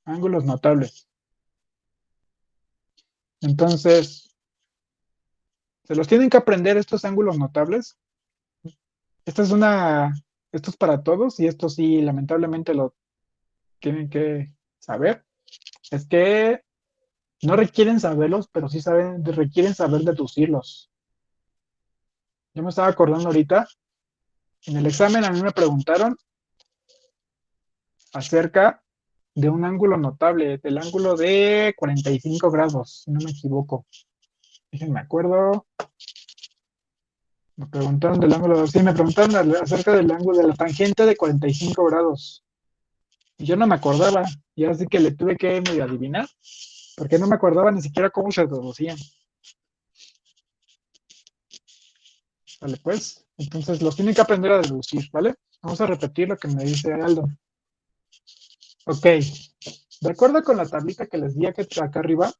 ángulos notables. Entonces, se los tienen que aprender estos ángulos notables. Esta es una, esto es para todos y esto sí, lamentablemente lo tienen que saber. Es que no requieren saberlos, pero sí saben, requieren saber deducirlos. Yo me estaba acordando ahorita, en el examen a mí me preguntaron acerca de un ángulo notable, del ángulo de 45 grados, si no me equivoco. Déjenme acuerdo. Me preguntaron del ángulo, sí, me preguntaron acerca del ángulo de la tangente de 45 grados. Y yo no me acordaba, y así que le tuve que medio adivinar, porque no me acordaba ni siquiera cómo se deducían. Vale, pues, entonces los tienen que aprender a deducir, ¿vale? Vamos a repetir lo que me dice Aldo. Ok, de acuerdo con la tablita que les di acá arriba,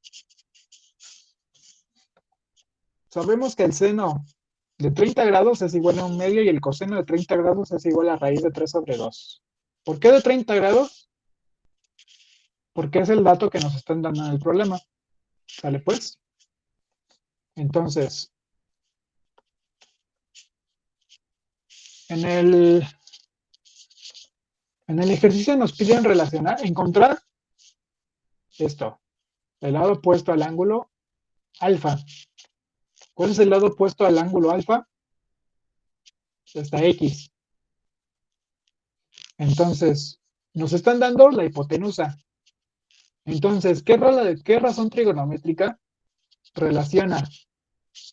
sabemos que el seno de 30 grados es igual a un medio y el coseno de 30 grados es igual a raíz de 3 sobre 2. ¿Por qué de 30 grados? Porque es el dato que nos están dando en el problema. ¿Sale pues? Entonces, en el, en el ejercicio nos piden relacionar, encontrar esto, el lado opuesto al ángulo alfa. ¿Cuál es el lado opuesto al ángulo alfa? Está X. Entonces, nos están dando la hipotenusa. Entonces, ¿qué razón trigonométrica relaciona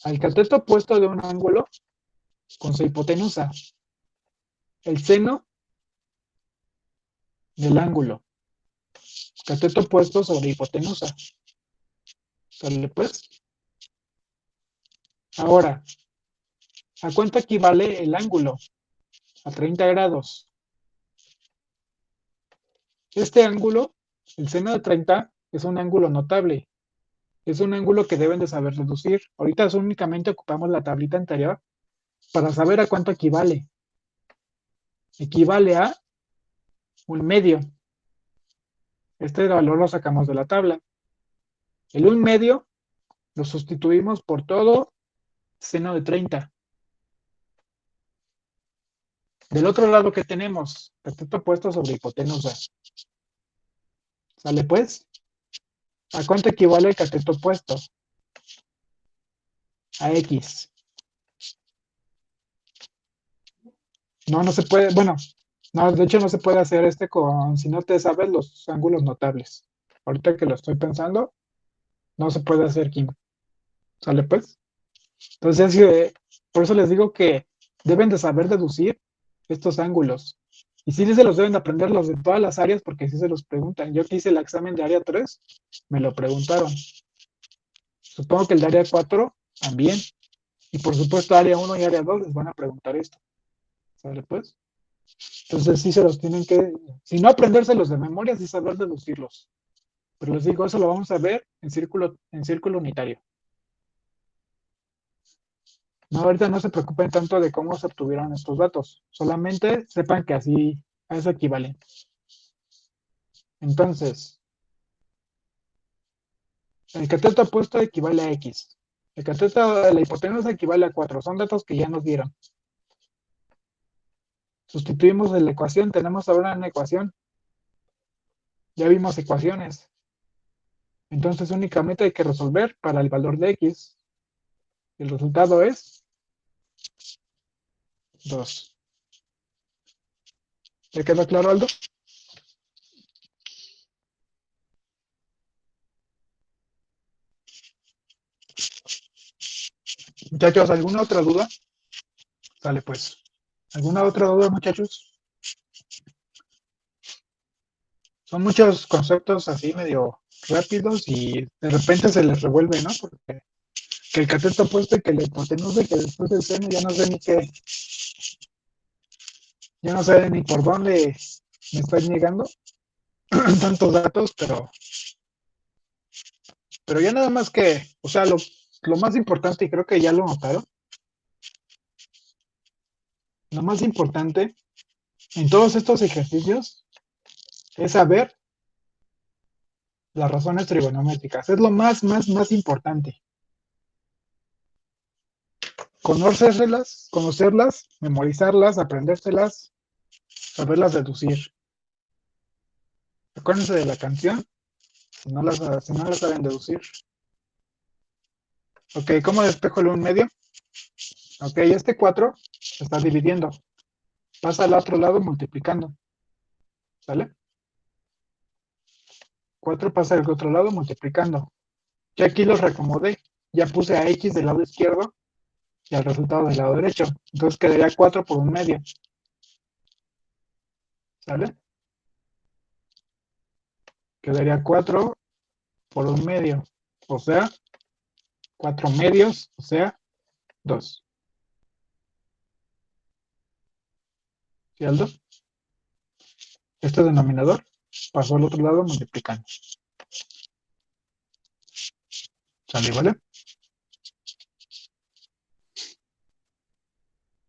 al cateto opuesto de un ángulo con su hipotenusa? El seno del ángulo. Cateto opuesto sobre hipotenusa. ¿Sale pues? Ahora, ¿a cuánto equivale el ángulo? A 30 grados. Este ángulo, el seno de 30, es un ángulo notable. Es un ángulo que deben de saber reducir. Ahorita únicamente ocupamos la tablita anterior para saber a cuánto equivale. Equivale a un medio. Este valor lo sacamos de la tabla. El un medio lo sustituimos por todo seno de 30. Del otro lado que tenemos, cateto opuesto sobre hipotenusa. ¿Sale pues? ¿A cuánto equivale el cateto opuesto? A X. No, no se puede, bueno, no, de hecho no se puede hacer si no te sabes los ángulos notables. Ahorita que lo estoy pensando, no se puede hacer, Kim. ¿Sale pues? Entonces, por eso les digo que deben de saber deducir estos ángulos. Y sí se los deben de aprender los de todas las áreas porque sí se los preguntan. Yo que hice el examen de área 3, me lo preguntaron. Supongo que el de área 4 también. Y por supuesto área 1 y área 2 les van a preguntar esto. ¿Sale pues? Entonces sí se los tienen que, si no aprendérselos de memoria, sí saber deducirlos. Pero les digo, eso lo vamos a ver en círculo unitario. No, ahorita no se preocupen tanto de cómo se obtuvieron estos datos. Solamente sepan que así a eso equivalen. Entonces, el cateto opuesto equivale a X. El cateto de la hipotenusa equivale a 4. Son datos que ya nos dieron. Sustituimos en la ecuación. Tenemos ahora una ecuación. Ya vimos ecuaciones. Entonces únicamente hay que resolver para el valor de X. El resultado es 2. ¿Te quedó claro, Aldo? Muchachos, ¿alguna otra duda? Sale pues. ¿Alguna otra duda, muchachos? Son muchos conceptos así medio rápidos y de repente se les revuelve, ¿no? Porque que el cateto opuesto y que la hipotenusa y que después el seno, ya no sé ni qué, ya no sé ni por dónde me están llegando tantos datos, pero Pero ya nada más que, o sea, lo más importante, y creo que ya lo notaron, lo más importante en todos estos ejercicios es saber las razones trigonométricas. Es lo más importante. Conocerlas, memorizarlas, aprendérselas, saberlas deducir. Acuérdense de la canción, si no las saben deducir. Ok, ¿cómo despejo el 1 medio? Ok, este 4 se está dividiendo. Pasa al otro lado multiplicando. ¿Sale? 4 pasa al otro lado multiplicando. Ya aquí los reacomodé. Ya puse a X del lado izquierdo y al resultado del lado derecho. Entonces quedaría 4 por 1 medio. ¿Sale? Quedaría 4 por 1 medio. O sea, 4 medios, o sea, 2. ¿Sí, Aldo? Este denominador pasó al otro lado multiplicando. ¿Sale, vale?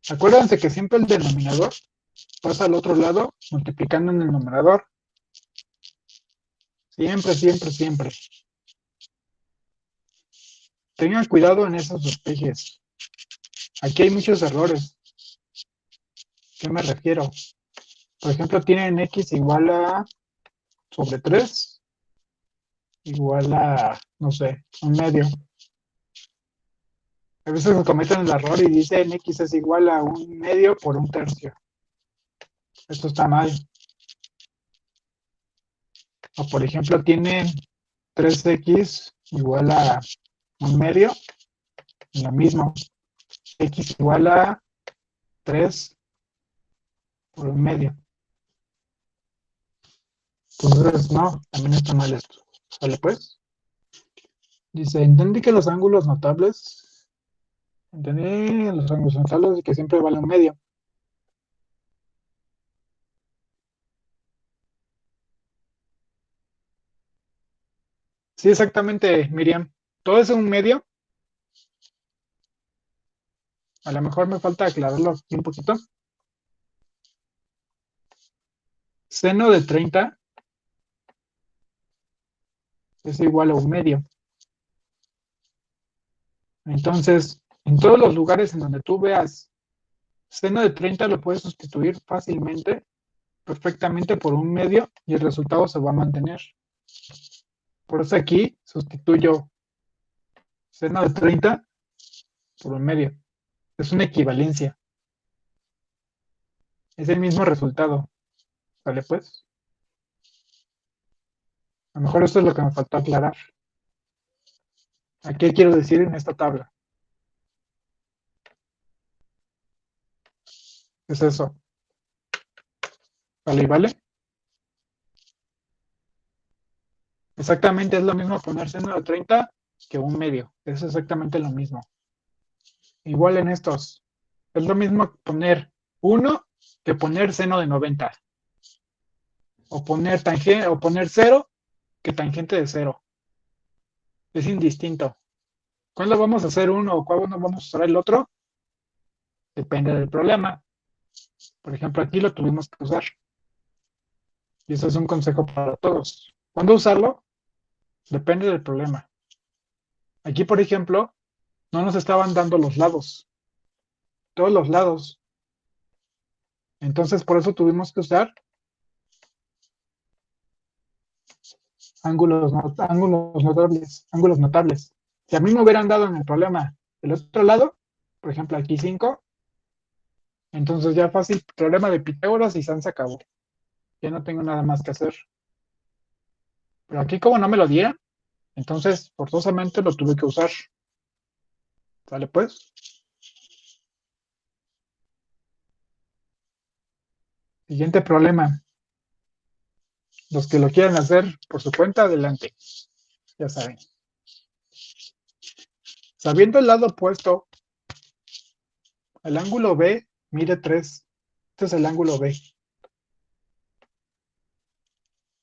Acuérdense que siempre el denominador pasa al otro lado multiplicando en el numerador. Siempre, siempre, siempre. Tengan cuidado en esos despejes. Aquí hay muchos errores. ¿Qué me refiero? Por ejemplo, tienen x igual a sobre 3 igual a, no sé, 1 medio. A veces se cometen el error y dicen x es igual a 1 medio por 1 tercio. Esto está mal. O por ejemplo, tienen 3x igual a 1 medio. Lo mismo. X igual a 3 por 1 medio. Entonces, no, también está mal esto. ¿Vale pues? Dice, entendí que los ángulos notables, entendí los ángulos notables y que siempre vale 1 medio. Sí, exactamente, Miriam. Todo es 1 medio. A lo mejor me falta aclararlo aquí un poquito. Seno de 30 es igual a 1 medio. Entonces, en todos los lugares en donde tú veas seno de 30 lo puedes sustituir fácilmente, perfectamente por 1 medio y el resultado se va a mantener. Por eso aquí sustituyo seno de 30 por 1 medio. Es una equivalencia. Es el mismo resultado. ¿Vale pues? A lo mejor esto es lo que me faltó aclarar. ¿A qué quiero decir en esta tabla? Es eso. ¿Vale y vale? Exactamente es lo mismo poner seno de 30 que 1 medio. Es exactamente lo mismo. Igual en estos. Es lo mismo poner 1 que poner seno de 90. O poner 0 que tangente de 0. Es indistinto. ¿Cuándo vamos a hacer uno o cuándo vamos a usar el otro? Depende del problema. Por ejemplo, aquí lo tuvimos que usar. Y eso es un consejo para todos. ¿Cuándo usarlo? Depende del problema. Aquí, por ejemplo, no nos estaban dando los lados. Todos los lados. Entonces, por eso tuvimos que usar ángulos notables. Ángulos notables. Si a mí me hubieran dado en el problema el otro lado, por ejemplo, aquí 5, entonces ya fácil, problema de Pitágoras y San se acabó. Ya no tengo nada más que hacer. Pero aquí como no me lo dieron, entonces forzosamente lo tuve que usar. ¿Vale pues? Siguiente problema. Los que lo quieran hacer por su cuenta, adelante. Ya saben. Sabiendo el lado opuesto, el ángulo B mide 3. Este es el ángulo B.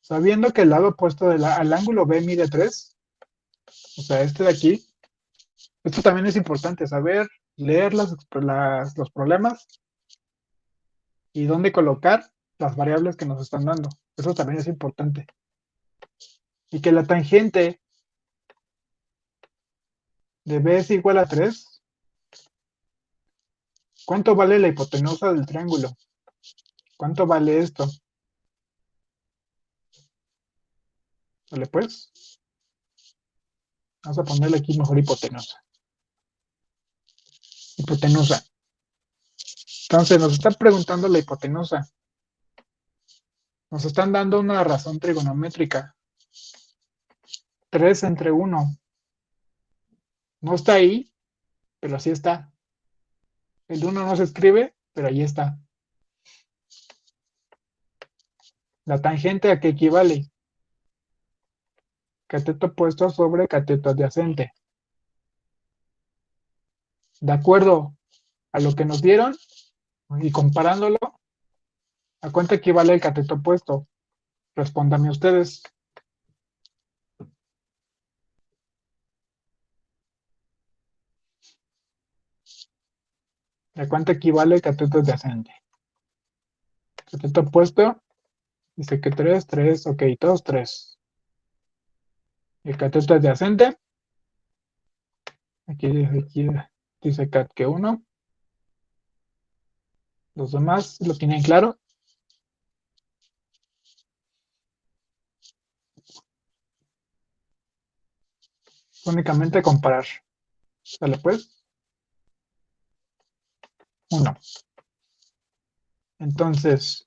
Sabiendo que el lado opuesto al ángulo B mide 3, O sea, este de aquí. Esto también es importante, saber leer los problemas y dónde colocar las variables que nos están dando. Eso también es importante. Y que la tangente de b es igual a 3. ¿Cuánto vale la hipotenusa del triángulo? ¿Cuánto vale esto? ¿Vale pues? Vamos a ponerle aquí mejor hipotenusa. Hipotenusa. Entonces nos están preguntando la hipotenusa. Nos están dando una razón trigonométrica. 3 entre 1. No está ahí, pero sí está. El 1 no se escribe, pero ahí está. ¿La tangente a qué equivale? Cateto opuesto sobre cateto adyacente. De acuerdo a lo que nos dieron y comparándolo, ¿a cuánto equivale el cateto opuesto? Respóndame ustedes. ¿A cuánto equivale el cateto adyacente? Cateto opuesto, dice que 3, 3, ok, todos 3. El cateto adyacente, aquí dice cat que 1. Los demás lo tienen claro. Únicamente comparar. ¿Sale pues? 1. Entonces,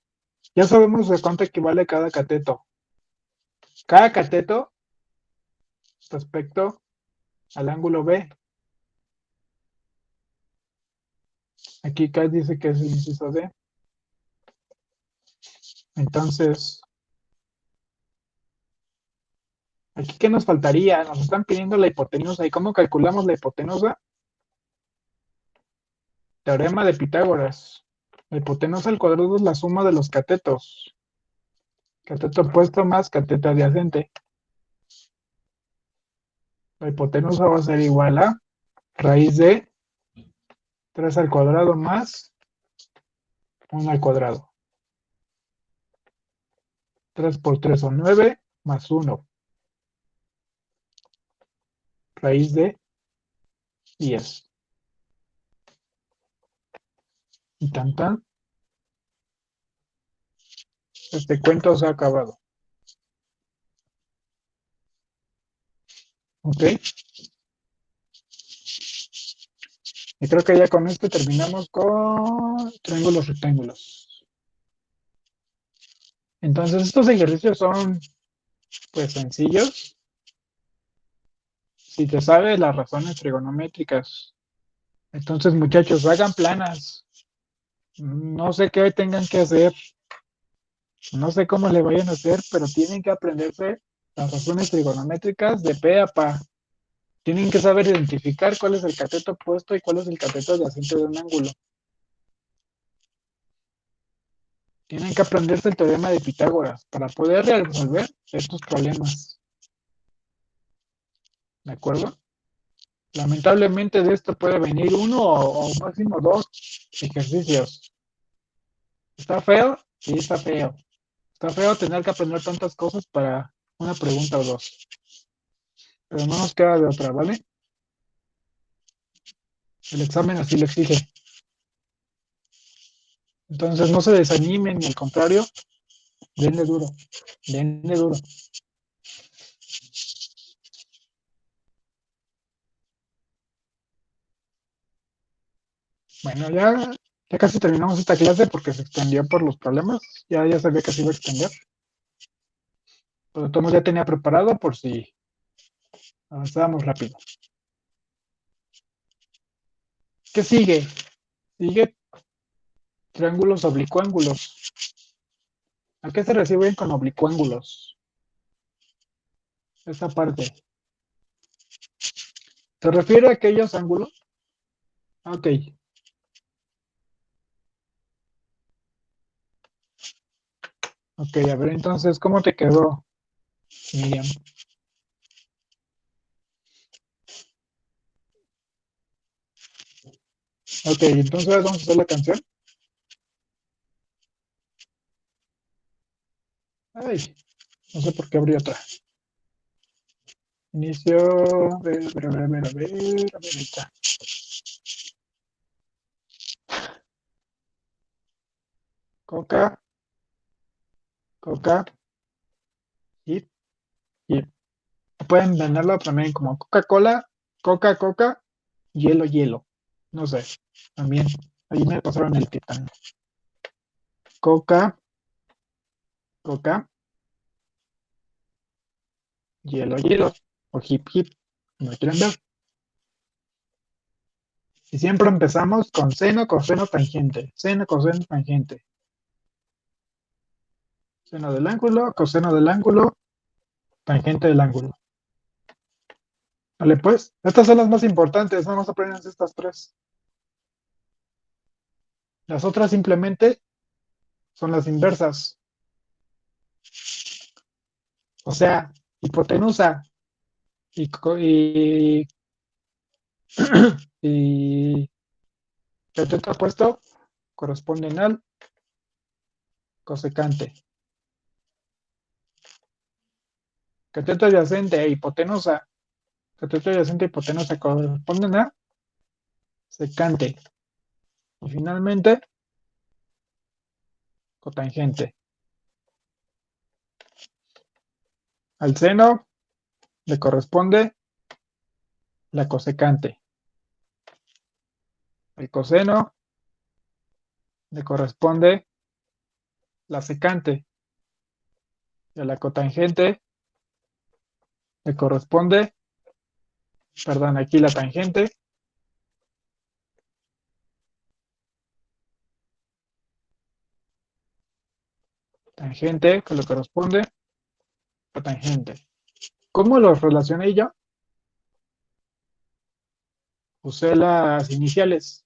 ya sabemos de cuánto equivale cada cateto. Cada cateto respecto al ángulo B. Aquí K dice que es el inciso D. Entonces, ¿aquí qué nos faltaría? Nos están pidiendo la hipotenusa. ¿Y cómo calculamos la hipotenusa? Teorema de Pitágoras. La hipotenusa al cuadrado es la suma de los catetos. Cateto opuesto más cateto adyacente. La hipotenusa va a ser igual a raíz de 3 al cuadrado más 1 al cuadrado. 3 por 3 son 9 más 1. Raíz de 10. Y tan tan, este cuento se ha acabado. ¿Ok? Y creo que ya con esto terminamos con triángulos rectángulos. Entonces estos ejercicios son pues sencillos. Si te sabes las razones trigonométricas. Entonces muchachos, hagan planas. No sé qué tengan que hacer. No sé cómo le vayan a hacer, pero tienen que aprenderse las razones trigonométricas de pe a pa. Tienen que saber identificar cuál es el cateto opuesto y cuál es el cateto adyacente de un ángulo. Tienen que aprenderse el teorema de Pitágoras para poder resolver estos problemas. ¿De acuerdo? Lamentablemente de esto puede venir uno o máximo dos ejercicios. ¿Está feo? Sí, está feo. Está feo tener que aprender tantas cosas para una pregunta o dos. Pero no nos queda de otra, ¿vale? El examen así lo exige. Entonces no se desanimen, ni al contrario, denle duro. Denle duro. Bueno, ya casi terminamos esta clase porque se extendió por los problemas. Ya sabía que se iba a extender. Pero todo ya tenía preparado por si avanzábamos rápido. ¿Qué sigue? Sigue triángulos oblicuángulos. ¿A qué se reciben con oblicuángulos? Esta parte. ¿Se refiere a aquellos ángulos? Ok. Ok, a ver entonces, ¿cómo te quedó, Miriam? Ok, entonces vamos a hacer la canción. Ay, no sé por qué abrí otra. Inicio, a ver, ahí está. Coca, coca, hip, hip. Pueden venderlo también como Coca-Cola, Coca-Coca, hielo, hielo. No sé, también. Ahí me pasaron el tip también. Coca, coca, hielo, hielo. O hip, hip. Como lo quieran ver. Y siempre empezamos con seno, coseno, tangente. Seno, coseno, tangente. Seno del ángulo, coseno del ángulo, tangente del ángulo. Vale, pues, estas son las más importantes, no nos aprendan estas tres. Las otras simplemente son las inversas. O sea, hipotenusa y, y cateto opuesto corresponden al cosecante. Cateto adyacente e hipotenusa. Cateto adyacente e hipotenusa corresponden a secante. Y finalmente, cotangente. Al seno le corresponde la cosecante. Al coseno le corresponde la secante. Y a la cotangente le corresponde, perdón, aquí la tangente. Tangente que le corresponde a tangente. ¿Cómo los relacioné yo? Usé las iniciales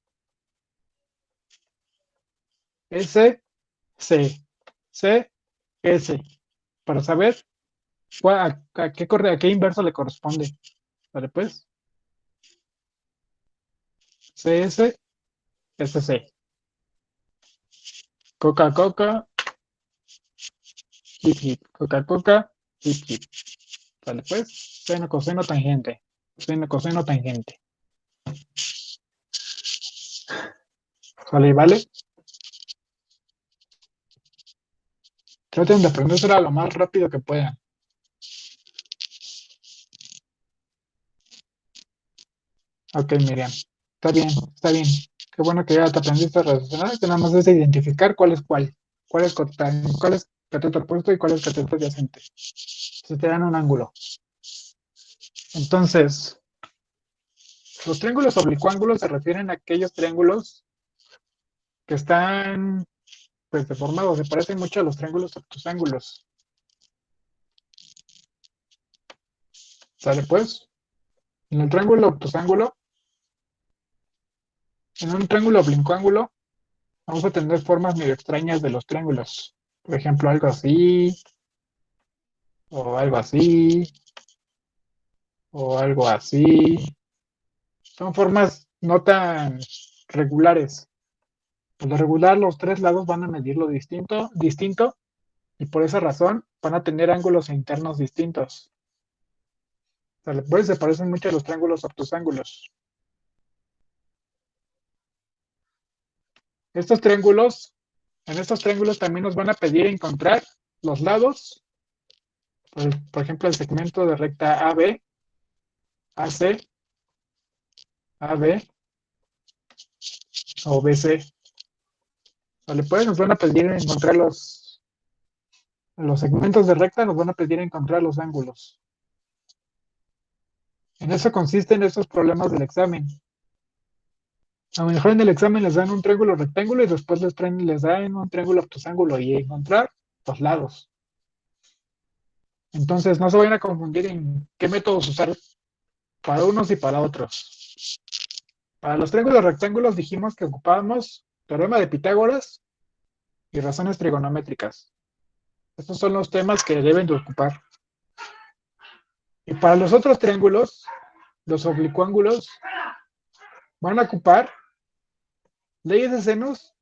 S, C, C, S, para saber a qué inverso le corresponde. ¿Vale? Pues, CS, SC. Coca, Coca, hip, hip. Coca, Coca, hip, hip. ¿Vale? Pues, seno, coseno, tangente. Seno, coseno, tangente. ¿Vale? ¿Vale? Traten de aprendérsela lo más rápido que puedan. Ok, Miriam. Está bien, está bien. Qué bueno que ya te aprendiste a relacionar, que nada más es identificar cuál es cuál. Cuál es cateto opuesto y cuál es cateto adyacente. Se te dan un ángulo. Entonces, los triángulos oblicuángulos se refieren a aquellos triángulos que están pues deformados, se parecen mucho a los triángulos obtusángulos. ¿Sale pues? En el triángulo obtusángulo, en un triángulo oblicuángulo, vamos a tener formas medio extrañas de los triángulos. Por ejemplo, algo así, o algo así, o algo así. Son formas no tan regulares. Por lo regular, los tres lados van a medir lo distinto, y por esa razón van a tener ángulos internos distintos. ¿Sale? Pues se parecen mucho a los triángulos obtusángulos. Estos triángulos, en estos triángulos también nos van a pedir encontrar los lados, por ejemplo, el segmento de recta AB, AC, AB o BC. ¿Vale? Pues nos van a pedir encontrar los segmentos de recta, nos van a pedir encontrar los ángulos. En eso consisten estos problemas del examen. A lo mejor en el examen les dan un triángulo rectángulo y después les dan un triángulo obtusángulo y encontrar los lados. Entonces no se vayan a confundir en qué métodos usar para unos y para otros. Para los triángulos rectángulos dijimos que ocupábamos teorema de Pitágoras y razones trigonométricas. Estos son los temas que deben de ocupar. Y para los otros triángulos, los oblicuángulos, van a ocupar Ley de senos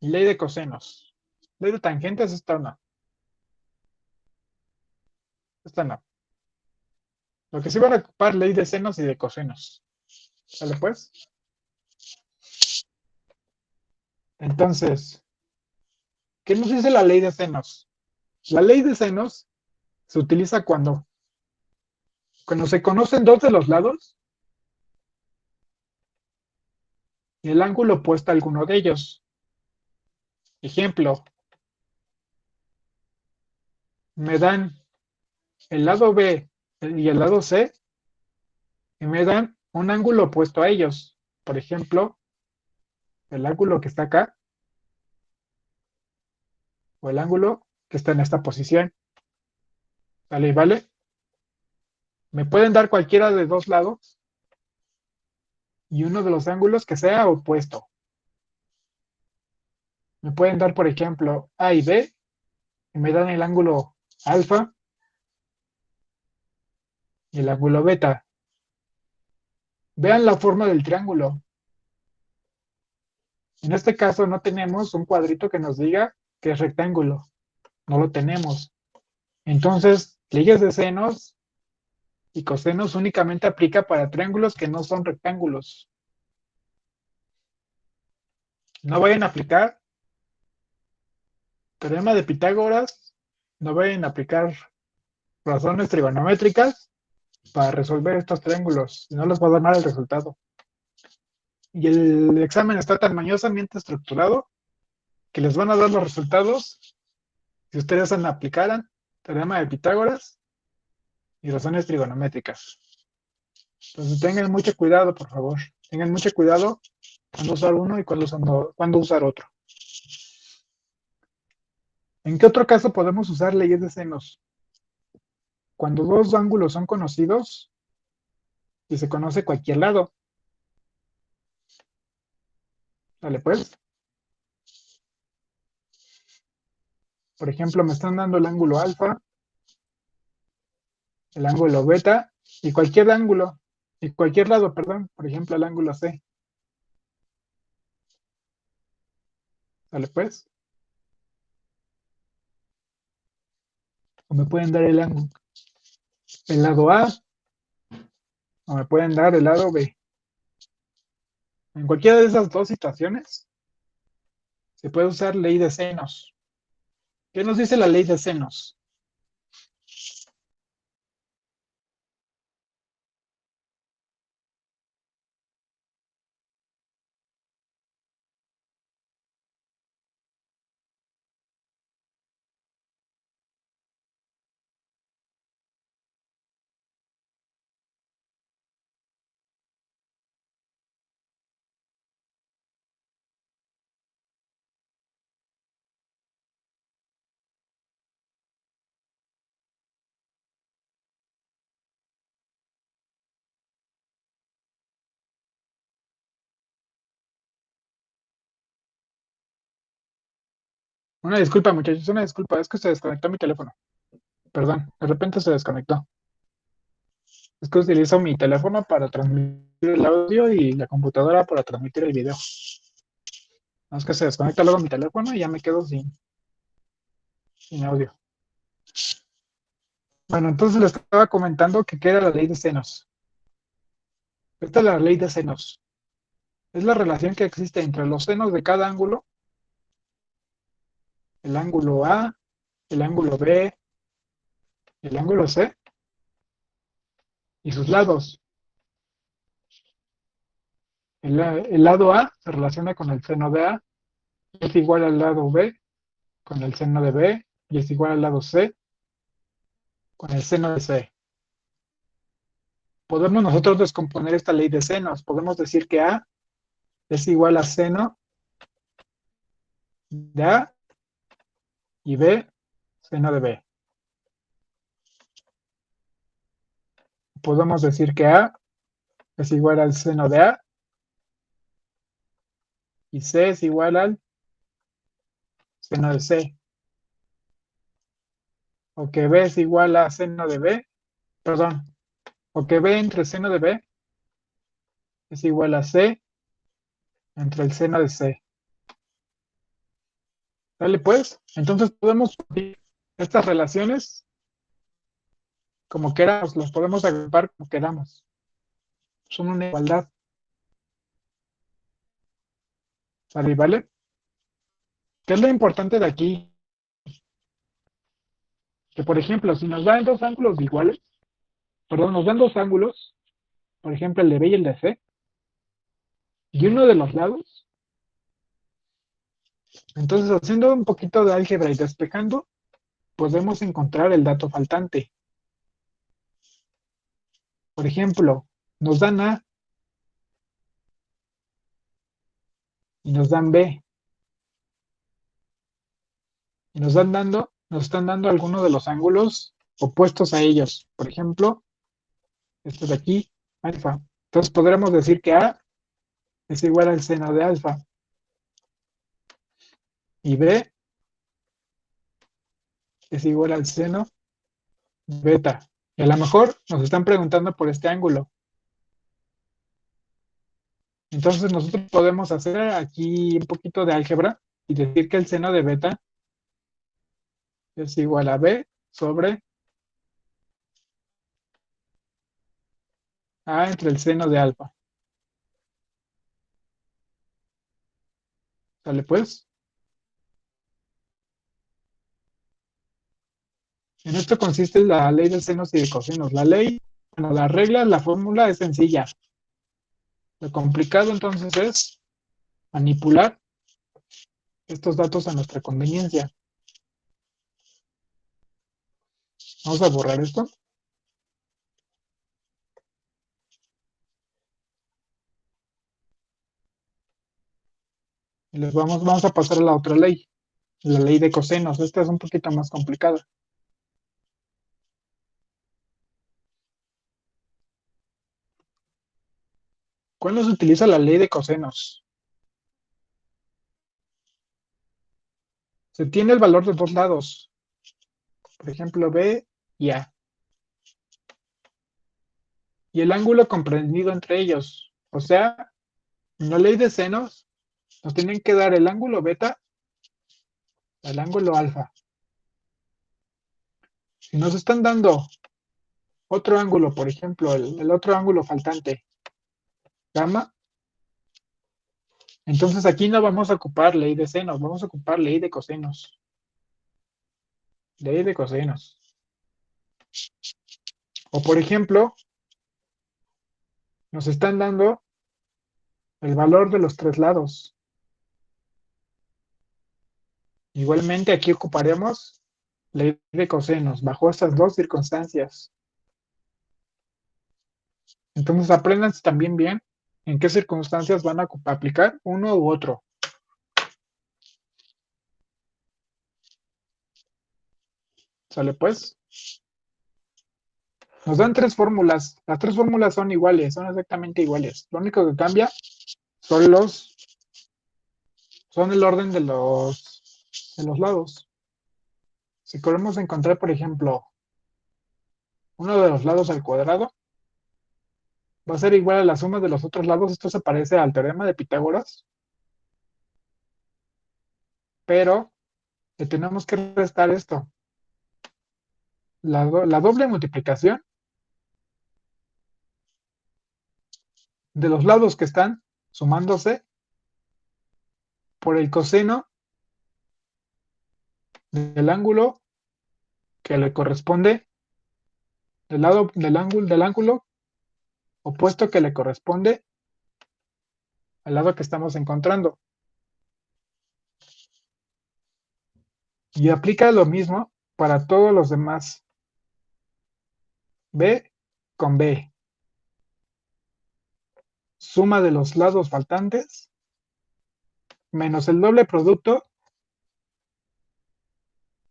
y ley de cosenos. Ley de tangentes, esta no. Esta no. Lo que sí van a ocupar, ley de senos y de cosenos. ¿Sale pues? Entonces, ¿qué nos dice la ley de senos? La ley de senos se utiliza cuando se conocen dos de los lados y el ángulo opuesto a alguno de ellos. Ejemplo, me dan el lado B y el lado C y me dan un ángulo opuesto a ellos. Por ejemplo, el ángulo que está acá o el ángulo que está en esta posición. ¿Vale? ¿Vale? Me pueden dar cualquiera de dos lados y uno de los ángulos que sea opuesto. Me pueden dar, por ejemplo, A y B y me dan el ángulo alfa y el ángulo beta. Vean la forma del triángulo. En este caso no tenemos un cuadrito que nos diga que es rectángulo. No lo tenemos. Entonces, leyes de senos y cosenos únicamente aplica para triángulos que no son rectángulos. No vayan a aplicar teorema de Pitágoras, no vayan a aplicar razones trigonométricas para resolver estos triángulos, y no les va a dar mal el resultado. Y el examen está tan mañosamente estructurado que les van a dar los resultados si ustedes aplicaran teorema de Pitágoras y razones trigonométricas. Entonces tengan mucho cuidado, por favor. Tengan mucho cuidado cuando usar uno y cuando usar otro. ¿En qué otro caso podemos usar leyes de senos? Cuando dos ángulos son conocidos y se conoce cualquier lado. Dale pues. Por ejemplo, me están dando el ángulo alfa, el ángulo beta y cualquier ángulo, y cualquier lado, perdón. Por ejemplo, el ángulo C. Dale pues. O me pueden dar el lado A, o me pueden dar el lado B. En cualquiera de esas dos situaciones se puede usar ley de senos. ¿Qué nos dice la ley de senos? Una disculpa, muchachos, una disculpa, es que se desconectó mi teléfono. Perdón, de repente se desconectó. Es que utilizo mi teléfono para transmitir el audio y la computadora para transmitir el video. No, es que se desconecta luego mi teléfono y ya me quedo sin audio. Bueno, entonces les estaba comentando que qué era la ley de senos. Esta es la ley de senos. Es la relación que existe entre los senos de cada ángulo, el ángulo A, el ángulo B, el ángulo C y sus lados. El lado A se relaciona con el seno de A, es igual al lado B con el seno de B y es igual al lado C con el seno de C. Podemos nosotros descomponer esta ley de senos. Podemos decir que A es igual a seno de A y B seno de B. Podemos decir que A es igual al seno de A y C es igual al seno de C. O que B es igual a seno de B, perdón, o que B entre seno de B es igual a C entre el seno de C. Dale pues, entonces podemos unir estas relaciones como queramos, las podemos agrupar como queramos. Son una igualdad. ¿Vale? ¿Qué es lo importante de aquí? Que por ejemplo, si nos dan dos ángulos iguales, perdón, nos dan dos ángulos, por ejemplo el de B y el de C, y uno de los lados, entonces haciendo un poquito de álgebra y despejando, podemos encontrar el dato faltante. Por ejemplo, nos dan A y nos dan B, y nos están dando algunos de los ángulos opuestos a ellos. Por ejemplo, este de aquí, alfa. Entonces podremos decir que A es igual al seno de alfa y B es igual al seno de beta. Y a lo mejor nos están preguntando por este ángulo. Entonces nosotros podemos hacer aquí un poquito de álgebra y decir que el seno de beta es igual a B sobre A entre el seno de alfa. ¿Sale pues? En esto consiste la ley de senos y de cosinos. La regla, la fórmula es sencilla. Lo complicado entonces es manipular estos datos a nuestra conveniencia. Vamos a borrar esto. Y vamos a pasar a la otra ley, la ley de cosenos. Esta es un poquito más complicada. ¿Cuándo se utiliza la ley de cosenos? Se tiene el valor de dos lados, por ejemplo B y A, y el ángulo comprendido entre ellos. O sea, en la ley de senos nos tienen que dar el ángulo beta al ángulo alfa. Si nos están dando otro ángulo, por ejemplo, el otro ángulo faltante, gamma, entonces aquí no vamos a ocupar ley de senos, vamos a ocupar ley de cosenos. Ley de cosenos. O por ejemplo, nos están dando el valor de los tres lados. Igualmente aquí ocuparemos ley de cosenos bajo estas dos circunstancias. Entonces aprendan también bien en qué circunstancias van a aplicar uno u otro. ¿Sale pues? Nos dan tres fórmulas. Las tres fórmulas son iguales, son exactamente iguales. Lo único que cambia son el orden de los lados. Si queremos encontrar, por ejemplo, uno de los lados al cuadrado, va a ser igual a la suma de los otros lados. Esto se parece al teorema de Pitágoras, pero le tenemos que restar esto. La doble multiplicación de los lados que están sumándose por el coseno del ángulo que le corresponde, del ángulo opuesto que le corresponde al lado que estamos encontrando. Y aplica lo mismo para todos los demás. B con B. Suma de los lados faltantes menos el doble producto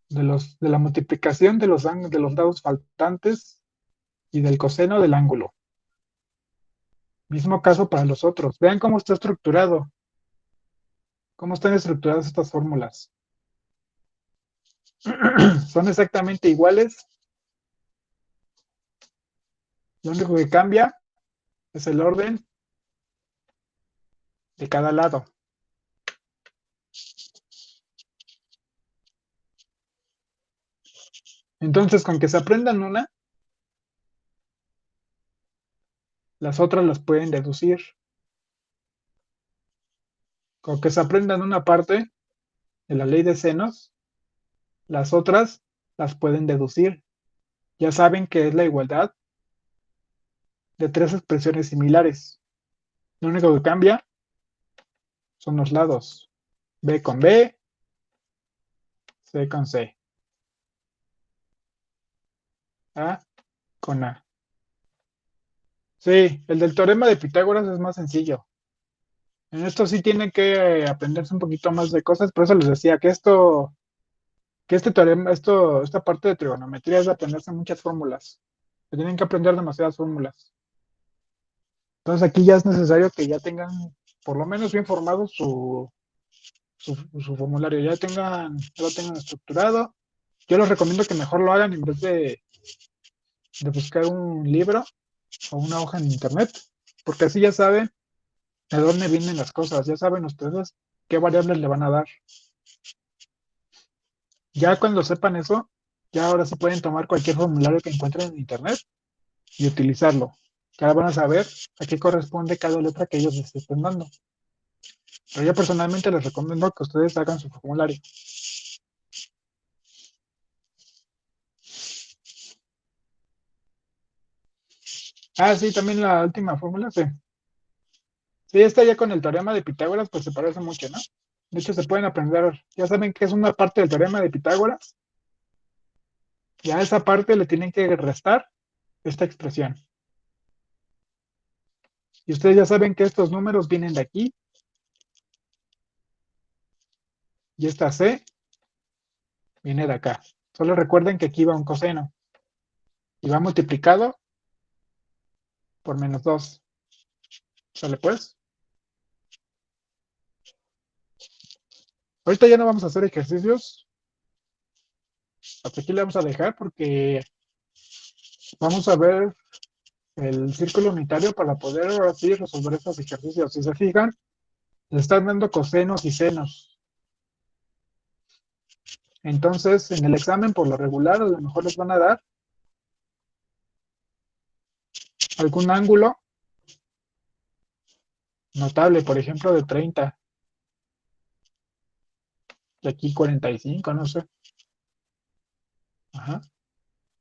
de la multiplicación de los lados faltantes y del coseno del ángulo. Mismo caso para los otros. Vean cómo está estructurado. Cómo están estructuradas estas fórmulas. Son exactamente iguales. Lo único que cambia es el orden de cada lado. Entonces, con que se aprendan una, las otras las pueden deducir. Con que se aprendan una parte de la ley de senos, las otras las pueden deducir. Ya saben que es la igualdad de tres expresiones similares. Lo único que cambia son los lados. B con B, C con C. A con A. Sí, el del teorema de Pitágoras es más sencillo. En esto sí tienen que aprenderse un poquito más de cosas, por eso les decía que este teorema, esta parte de trigonometría es de aprenderse muchas fórmulas. Se tienen que aprender demasiadas fórmulas. Entonces aquí ya es necesario que ya tengan por lo menos bien formado su formulario, ya lo tengan estructurado. Yo les recomiendo que mejor lo hagan en vez de buscar un libro o una hoja en internet, porque así ya saben de dónde vienen las cosas, ya saben ustedes qué variables le van a dar. Ya cuando sepan eso, ya ahora sí pueden tomar cualquier formulario que encuentren en internet y utilizarlo. Ya van a saber a qué corresponde cada letra que ellos les estén dando. Pero yo personalmente les recomiendo que ustedes hagan su formulario. Ah, sí, también la última fórmula, sí. Sí, esta ya con el teorema de Pitágoras, pues se parece mucho, ¿no? De hecho, se pueden aprender, ya saben que es una parte del teorema de Pitágoras, y a esa parte le tienen que restar esta expresión. Y ustedes ya saben que estos números vienen de aquí, y esta C viene de acá. Solo recuerden que aquí va un coseno, y va multiplicado por -2. ¿Sale pues? Ahorita ya no vamos a hacer ejercicios, hasta aquí le vamos a dejar porque vamos a ver el círculo unitario para poder ahora sí resolver estos ejercicios. Si se fijan, le están dando cosenos y senos. Entonces, en el examen, por lo regular, a lo mejor les van a dar algún ángulo notable, por ejemplo, de 30, y aquí 45, no sé. Ajá.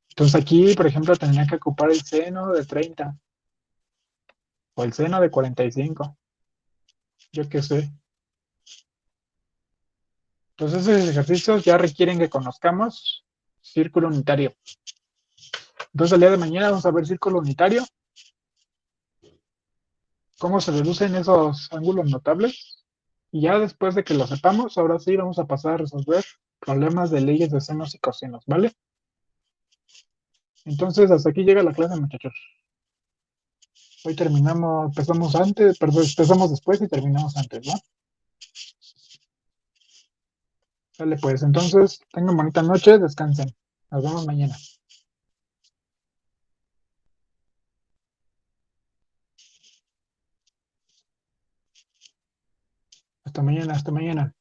Entonces aquí, por ejemplo, tendría que ocupar el seno de 30 o el seno de 45, yo qué sé. Entonces, esos ejercicios ya requieren que conozcamos círculo unitario. Entonces, el día de mañana vamos a ver círculo unitario, cómo se reducen esos ángulos notables. Y ya después de que lo sepamos, ahora sí vamos a pasar a resolver problemas de leyes de senos y cosinos, ¿vale? Entonces, hasta aquí llega la clase, muchachos. Hoy terminamos, empezamos antes, perdón, empezamos después y terminamos antes, ¿no? Dale, pues, entonces, tengan bonita noche, descansen. Nos vemos mañana. Hasta mañana, hasta mañana.